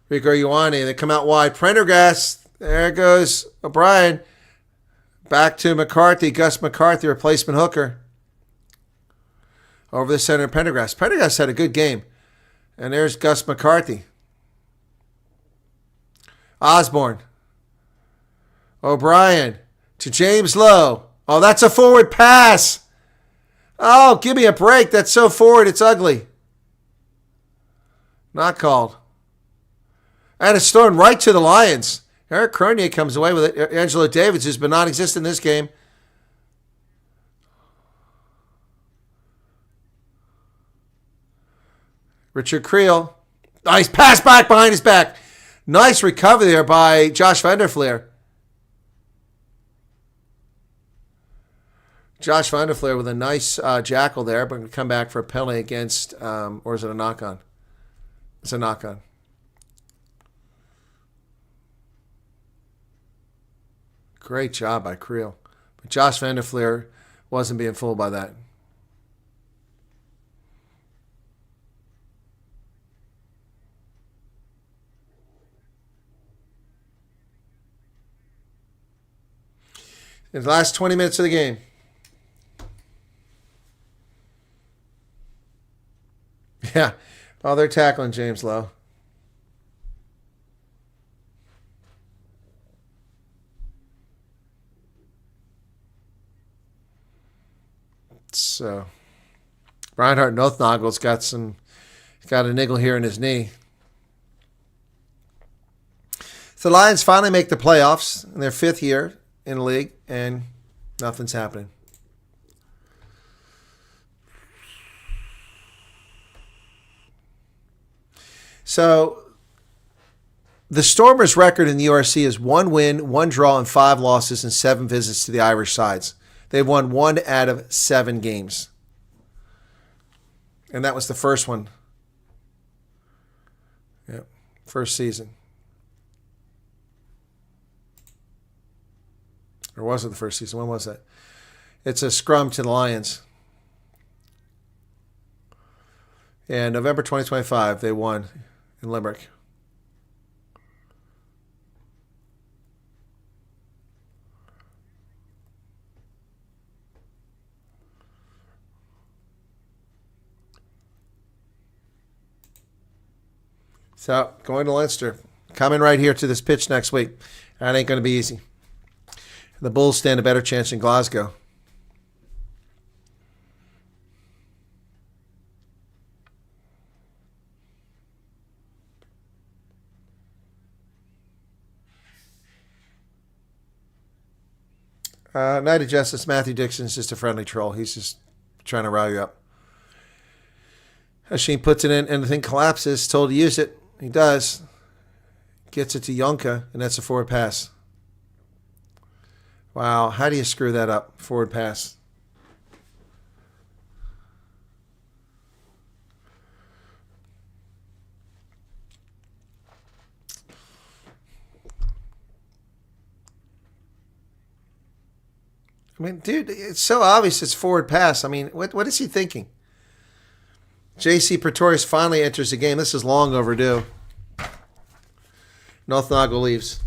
Speaker 2: Rico Ioane. They come out wide. Prendergast. There goes O'Brien. Back to McCarthy. Gus McCarthy, replacement hooker. Over the center of Prendergast. Prendergast had a good game. And there's Gus McCarthy. Osborne. O'Brien to James Lowe. Oh, that's a forward pass. Oh, give me a break. That's so forward, it's ugly. Not called. And it's thrown right to the Lions. Eric Cronier comes away with it. Angelo Davids, who's been non-existent in this game. Richard Creel. Nice pass back behind his back. Nice recovery there by Josh Vanderfleer. Josh Van der Fleer with a nice jackal there, but going to come back for a penalty against, or is it a knock-on? It's a knock-on. Great job by Creel. But Josh Van der Fleer wasn't being fooled by that. In the last 20 minutes of the game. Yeah. Oh, they're tackling James Lowe. So, Reinhard Nothnagel's got a niggle here in his knee. So the Lions finally make the playoffs in their 5th year in the league, and nothing's happening. So the Stormers' record in the URC is 1 win, 1 draw, and 5 losses, and 7 visits to the Irish sides. They've won 1 out of 7 games. And that was the first one. Yep, first season. Or was it the first season? When was that? It's a scrum to the Lions. And November 2025, they won in Limerick. So, going to Leinster. Coming right here to this pitch next week. That ain't going to be easy. The Bulls stand a better chance in Glasgow. Knight of Justice, Matthew Dixon's just a friendly troll. He's just trying to rile you up. Hashim puts it in, and the thing collapses. Told to use it. He does. Gets it to Yonka, and that's a forward pass. Wow, how do you screw that up? Forward pass. I mean, dude, it's so obvious it's forward pass. I mean, what is he thinking? J.C. Pretorius finally enters the game. This is long overdue. Nothnagle leaves.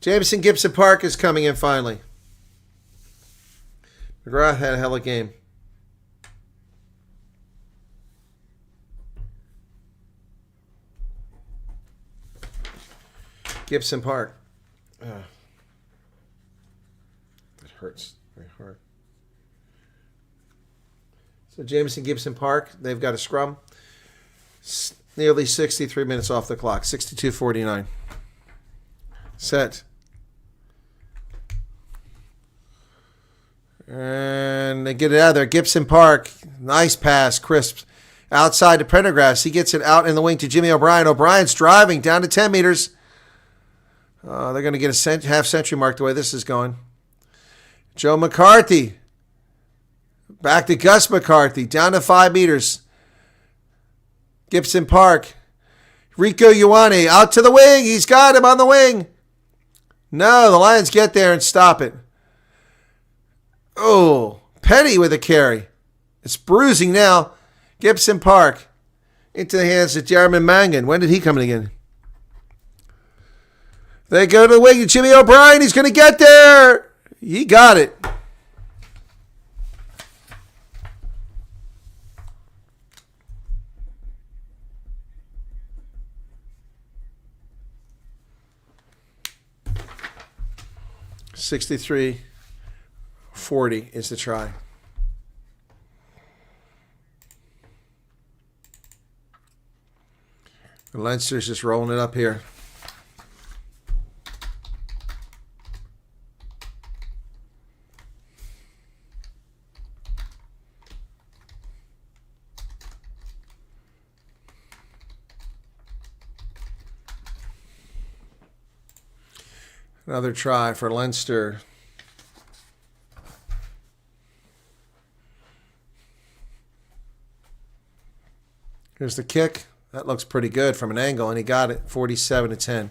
Speaker 2: Jameson Gibson Park is coming in finally. McGrath had a hell of a game. Gibson Park. It hurts very hard. So Jameson Gibson Park, they've got a scrum. Nearly 63 minutes off the clock. 62:49. Set. And they get it out of there. Gibson Park. Nice pass. Crisp. Outside to Prendergrass. He gets it out in the wing to Jimmy O'Brien. O'Brien's driving down to 10 meters. They're going to get a half century mark the way this is going. Joe McCarthy. Back to Gus McCarthy. Down to 5 meters. Gibson Park. Rico Ioane out to the wing. He's got him on the wing. No, the Lions get there and stop it. Oh, Petty with a carry. It's bruising now. Gibson Park into the hands of Jeremy Mangan. When did he come in again? They go to the wing. Jimmy O'Brien. He's going to get there. He got it. $63-40 is the try. Leinster's just rolling it up here. Another try for Leinster. Here's the kick. That looks pretty good from an angle, and he got it 47-10.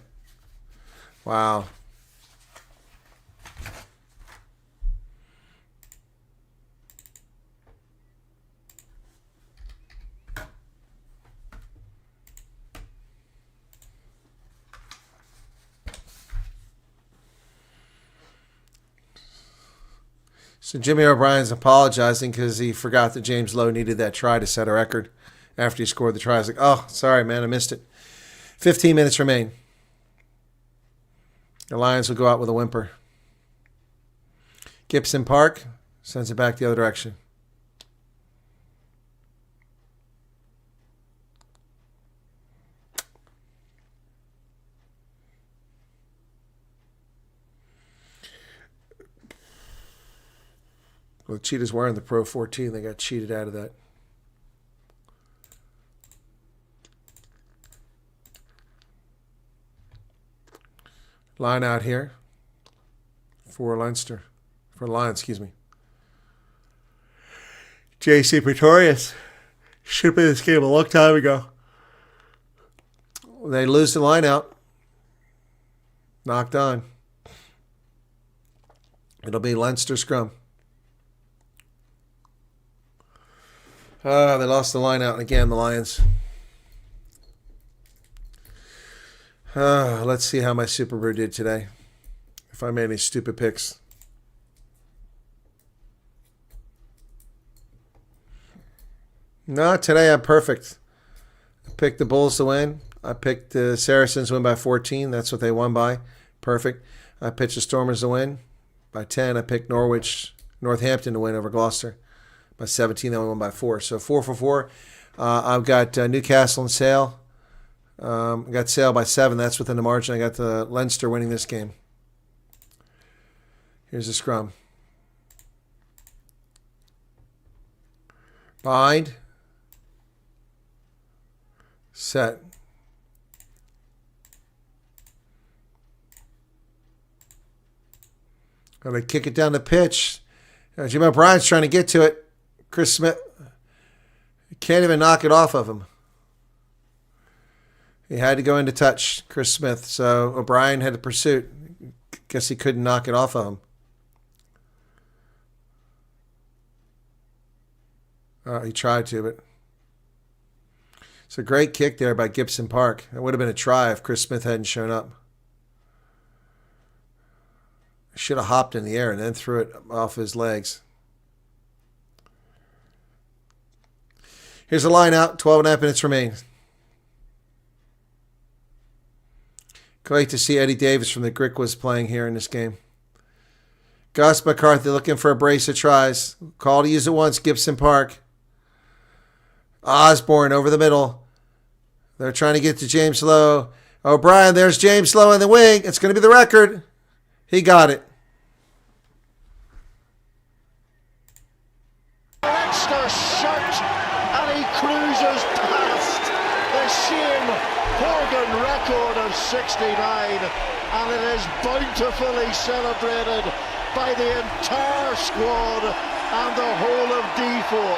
Speaker 2: Wow. So Jimmy O'Brien's apologizing because he forgot that James Lowe needed that try to set a record after he scored the try. He's like, oh, sorry, man, I missed it. 15 minutes remain. The Lions will go out with a whimper. Gibson Park sends it back the other direction. Well, the Cheetah's wearing the Pro 14. They got cheated out of that. Line out here for Leinster. For Lions, excuse me. JC Pretorius should have been in this game a long time ago. They lose the line out. Knocked on. It'll be Leinster scrum. They lost the line out again, the Lions. Let's see how my Super Brew did today. If I made any stupid picks. No, today I'm perfect. I picked the Bulls to win. I picked the Saracens to win by 14. That's what they won by. Perfect. I picked the Stormers to win by 10. I picked Northampton to win over Gloucester. By 17, they only won by 4. So 4 for 4. I've got Newcastle and Sale. I got Sale by 7. That's within the margin. I got the Leinster winning this game. Here's the scrum. Bind. Set. Gotta kick it down the pitch. Jim O'Brien's trying to get to it. Chris Smith can't even knock it off of him. He had to go into touch, Chris Smith. So O'Brien had the pursuit. Guess he couldn't knock it off of him. He tried to, but it's a great kick there by Gibson Park. It would have been a try if Chris Smith hadn't shown up. Should have hopped in the air and then threw it off his legs. Here's the line out. 12.5 minutes remain. Great to see Eddie Davis from the Griquas playing here in this game. Gus McCarthy looking for a brace of tries. Call to use it once. Gibson Park. Osborne over the middle. They're trying to get to James Lowe. O'Brien, there's James Lowe in the wing. It's going to be the record. He got it.
Speaker 5: Extra shirt, and he cruises past the Shane Horgan record of 69, and it is bountifully celebrated by the entire squad and the whole of D4.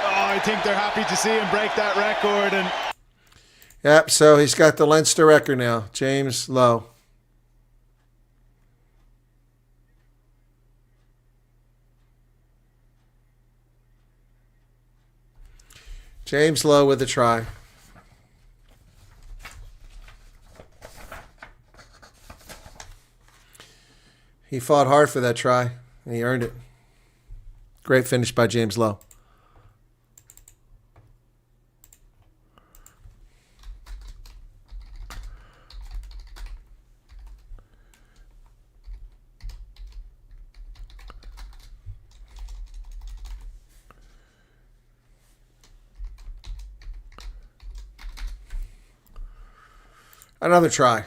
Speaker 3: Oh, I think they're happy to see him break that record. And
Speaker 2: Yep, so he's got the Leinster record now. James Lowe. James Lowe with the try. He fought hard for that try, and he earned it. Great finish by James Lowe. Another try.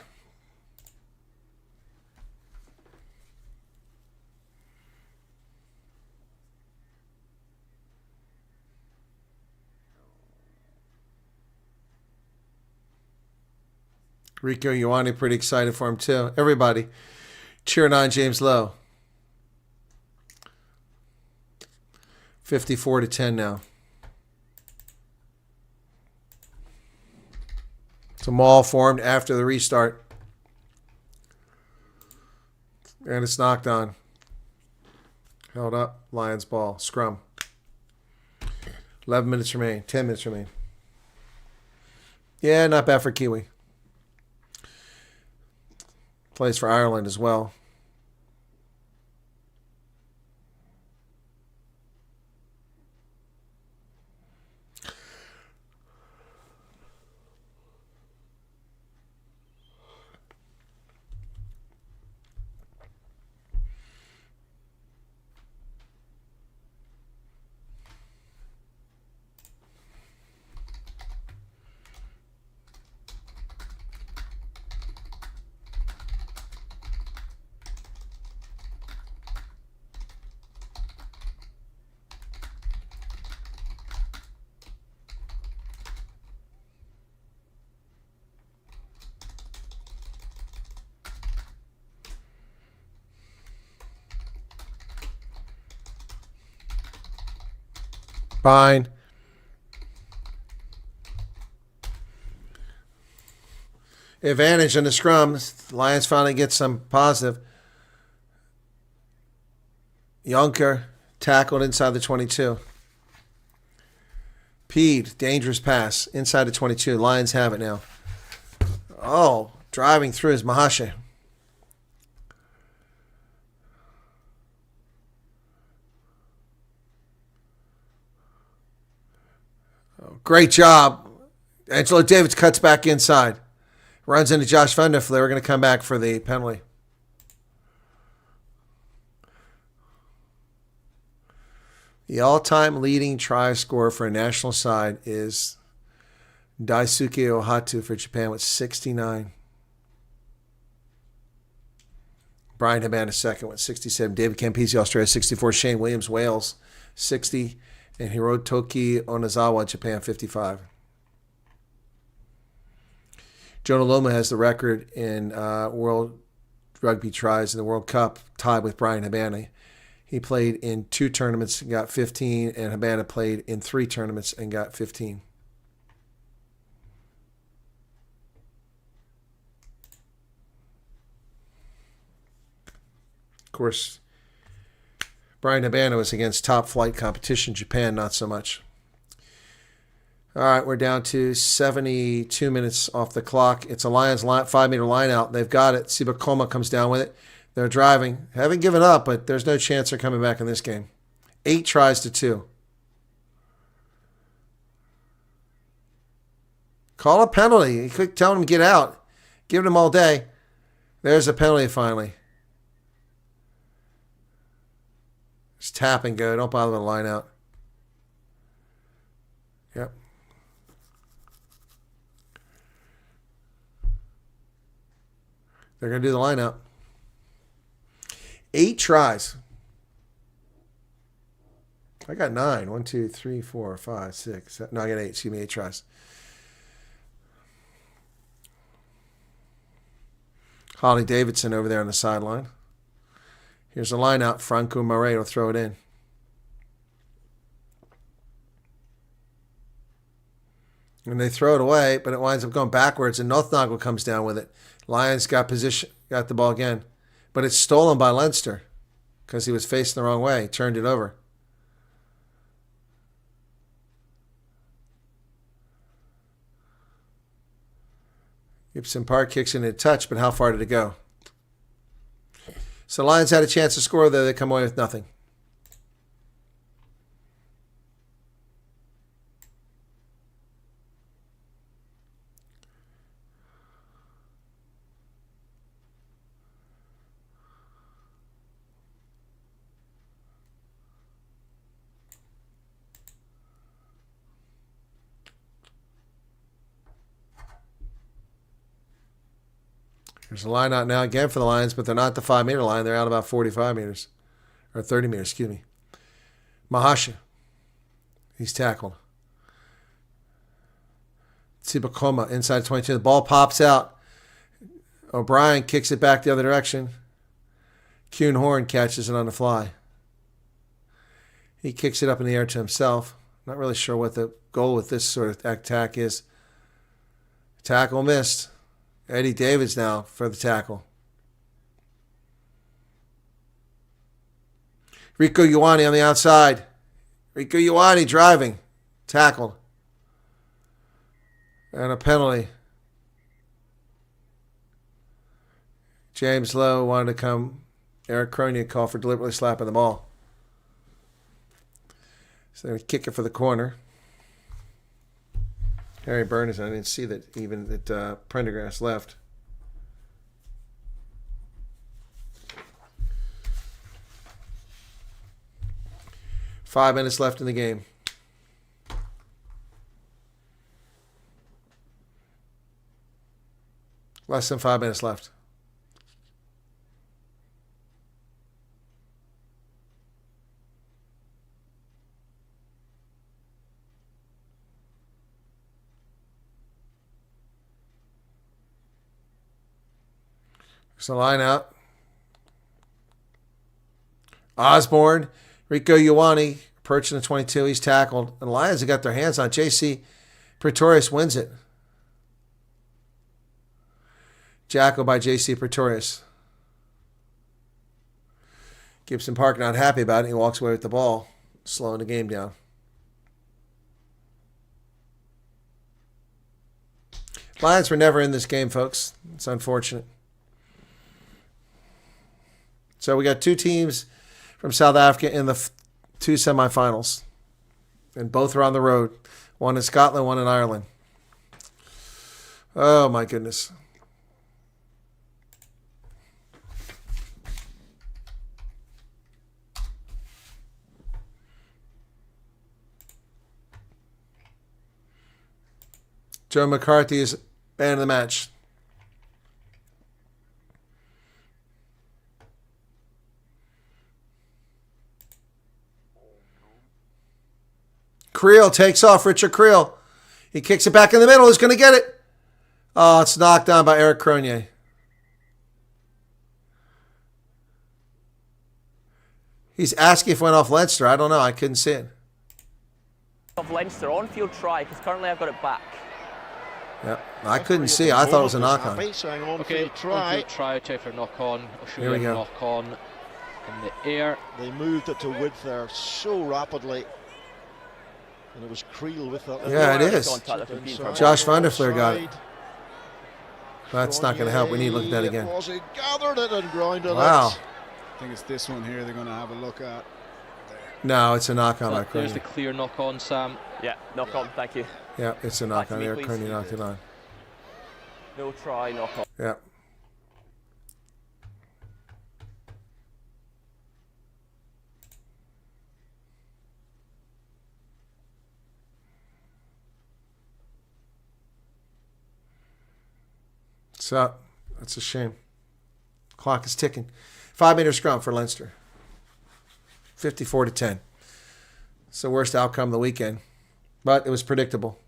Speaker 2: Rico Ioane, pretty excited for him too. Everybody cheering on James Lowe. 54-10 now. It's a maul formed after the restart. And it's knocked on. Held up. Lions ball. Scrum. 11 minutes remain. 10 minutes remain. Yeah, not bad for Kiwi. Plays for Ireland as well. Fine. Advantage in the scrums. The Lions finally get some positive. Yonker tackled inside the 22. Pede, dangerous pass inside the 22. Lions have it now. Oh, driving through is Mahashe. Great job. Angelo Davids cuts back inside. Runs into Josh Vanderfleer. We're going to come back for the penalty. The all-time leading try scorer for a national side is Daisuke Ohatu for Japan with 69. Brian Habana second with 67. David Campisi, Australia, 64. Shane Williams, Wales, 60. And Hirotoki Onozawa, Japan, 55. Jonah Loma has the record in World Rugby tries in the World Cup, tied with Brian Habana. He played in 2 tournaments and got 15, and Habana played in 3 tournaments and got 15. Of course, Brian Habana was against top flight competition. Japan, not so much. All right, we're down to 72 minutes off the clock. It's a Lions 5-meter line out. They've got it. Sibakoma comes down with it. They're driving. Haven't given up, but there's no chance they're coming back in this game. 8 tries to 2. Call a penalty. You could tell them to get out. Give them all day. There's a penalty finally. Just tap and go. Don't bother with the line out. Yep. They're going to do the line out. 8 tries. I got 9. 1, 2, 3, 4, 5, 6. 7. No, I got 8. Excuse me, 8 tries. Holly Davidson over there on the sideline. Here's a line out. Franco Murray will throw it in. And they throw it away, but it winds up going backwards, and Northnagel comes down with it. Lions got the ball again. But it's stolen by Leinster because he was facing the wrong way. He turned it over. Gibson Park kicks in a touch, but how far did it go? So the Lions had a chance to score, though they come away with nothing. There's a line out now again for the Lions, but they're not the 5-meter line. They're out about 45 meters. Or 30 meters, excuse me. Mahashe. He's tackled. Tsibakoma inside 22. The ball pops out. O'Brien kicks it back the other direction. Kuhn Horn catches it on the fly. He kicks it up in the air to himself. Not really sure what the goal with this sort of attack is. Tackle missed. Eddie Davids now for the tackle. Rico Ioane on the outside. Rico Ioane driving. Tackled. And a penalty. James Lowe wanted to come. Eric Cronin called for deliberately slapping the ball. So they kick it for the corner. Harry Burners, I didn't see that even that Prendergast left. Five minutes left in the game. Less than 5 minutes left. There's a line out. Osborne, Rico Ioane approaching the 22. He's tackled. And the Lions have got their hands on J.C. Pretorius wins it. Jackal by J.C. Pretorius. Gibson Park not happy about it. He walks away with the ball, slowing the game down. Lions were never in this game, folks. It's unfortunate. So we got two teams from South Africa in the two semifinals. And both are on the road. One in Scotland, one in Ireland. Oh, my goodness. Joe McCarthy is man of the match. Creel takes off. Richard Creel. He kicks it back in the middle. He's going to get it. Oh, it's knocked down by Eric Cronier. He's asking if it went off Leinster. I don't know. I couldn't see it.
Speaker 4: Of Leinster on-field try, because currently I've got it back.
Speaker 2: Yeah, I couldn't see. I thought it was a knock-on.
Speaker 5: Okay, try
Speaker 6: check for knock-on. I'll show
Speaker 2: Here
Speaker 6: you
Speaker 2: we
Speaker 6: a
Speaker 2: go.
Speaker 6: knock-on in the air.
Speaker 5: They moved it to width there so rapidly. And it was Creel with that.
Speaker 2: Yeah, it is. Josh Van der Fleer got it.
Speaker 5: Offside.
Speaker 2: That's not going to help. We need to look at that again.
Speaker 5: It was, he gathered it and grounded
Speaker 2: Wow.
Speaker 5: it.
Speaker 3: I think it's this one here they're going to have a look at.
Speaker 2: No, it's a knock-on by
Speaker 6: There's the
Speaker 2: Cronier.
Speaker 6: clear knock-on, Sam.
Speaker 4: Yeah, knock on, thank you.
Speaker 2: Yeah, it's a knock-on.
Speaker 4: me,
Speaker 2: Eric
Speaker 4: please.
Speaker 2: Cronier knocked it on.
Speaker 4: No try, knock on.
Speaker 2: Yeah. So, that's a shame. Clock is ticking. 5-meter scrum for Leinster. 54-10. It's the worst outcome of the weekend, but it was predictable.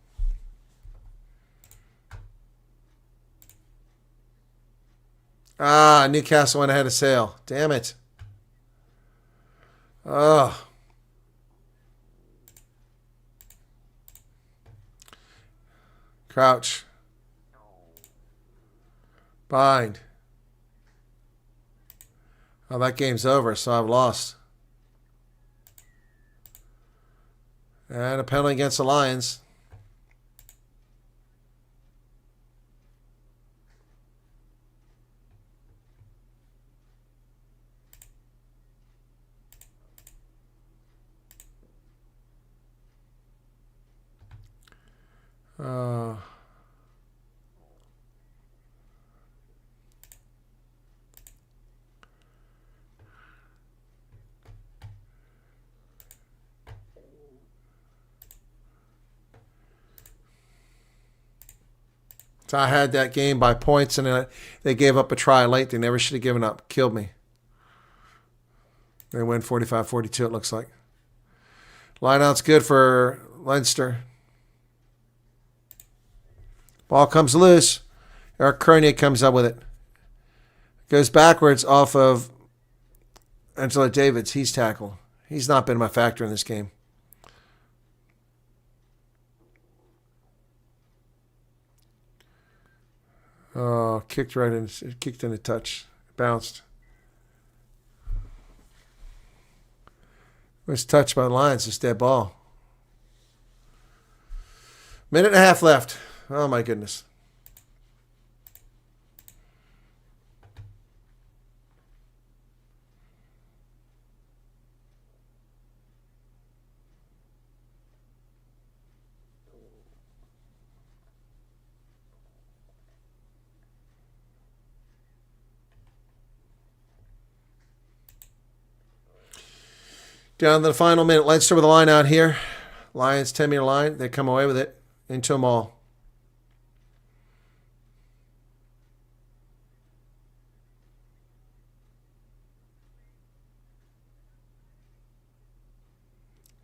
Speaker 2: Ah, Newcastle went ahead of Sale. Damn it. Oh. Crouch. Bind. Oh, that game's over, so I've lost. And a penalty against the Lions. So I had that game by points, and then they gave up a try late. They never should have given up. Killed me. They win 45-42, it looks like. Lineout's good for Leinster. Ball comes loose. Eric Cronier comes up with it. Goes backwards off of Angela Davids. He's tackled. He's not been my factor in this game. Oh, kicked in a touch. Bounced. It was touched by the Lions. It's dead ball. Minute and a half left. Oh, my goodness. Down to the final minute. Leinster with the line out here. Lions 10-meter line. They come away with it into them all.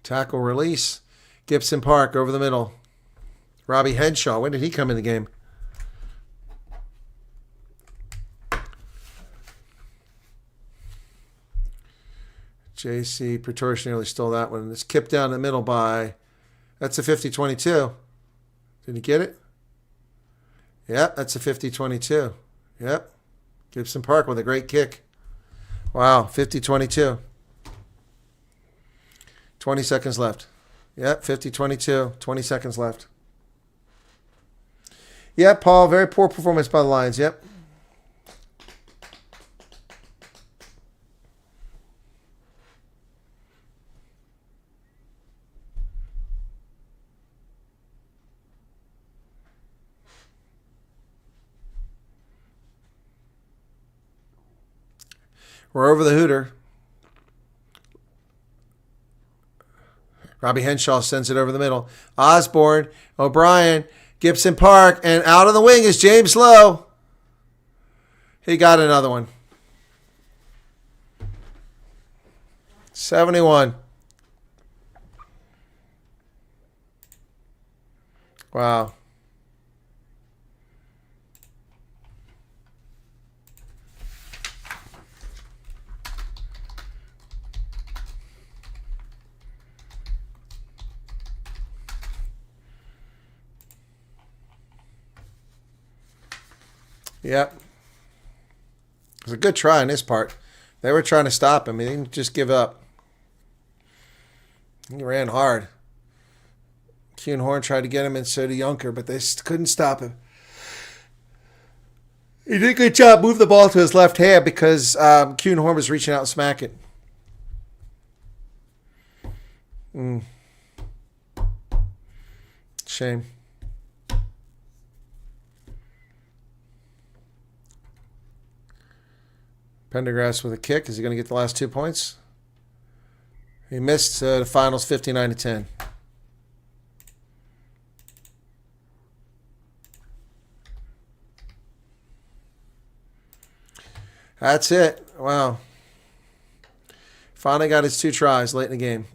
Speaker 2: Tackle release. Gibson Park over the middle. Robbie Henshaw. When did he come in the game? JC Pretorius nearly stole that one. It's kipped down the middle by... That's a 50-22. Did you get it? Yep, that's a 50-22. Yep. Gibson Park with a great kick. Wow, 50-22. 20 seconds left. Yep, 50-22. 20 seconds left. Yep, Paul, very poor performance by the Lions. Yep. We're over the hooter. Robbie Henshaw sends it over the middle. Osborne, O'Brien, Gibson Park, and out on the wing is James Lowe. He got another one. 71. Wow. Yep. It was a good try on his part. They were trying to stop him. He didn't just give up. He ran hard. Kuhn Horn tried to get him, and so did Junker, but they couldn't stop him. He did a good job. Move the ball to his left hand because Kuhn Horn was reaching out and smack it. Shame. Pendergrass with a kick. Is he going to get the last 2 points? He missed the finals 59-10. That's it. Wow. Finally got his 2 tries late in the game.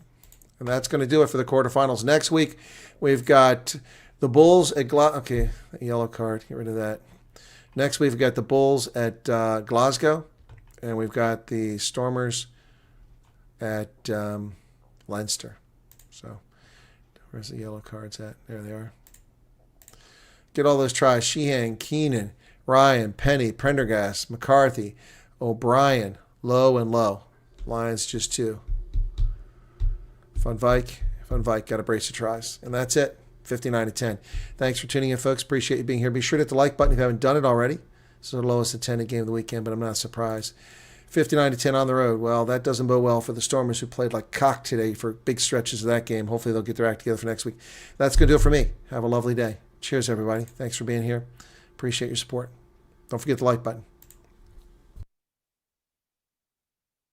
Speaker 2: And that's going to do it for the quarterfinals. Next week, we've got the Bulls at Okay, yellow card. Get rid of that. Next week, we've got the Bulls at Glasgow. And we've got the Stormers at Leinster. So, where's the yellow cards at? There they are. Get all those tries. Sheehan, Keenan, Ryan, Penny, Prendergast, McCarthy, O'Brien, Lowe, and Lowe. Lions just 2. Van Vyk got a brace of tries. And that's it. 59-10. Thanks for tuning in, folks. Appreciate you being here. Be sure to hit the like button if you haven't done it already. It's the lowest attended game of the weekend, but I'm not surprised. 59-10 on the road. Well, that doesn't bode well for the Stormers, who played like cock today for big stretches of that game. Hopefully they'll get their act together for next week. That's going to do it for me. Have a lovely day. Cheers, everybody. Thanks for being here. Appreciate your support. Don't forget the like button.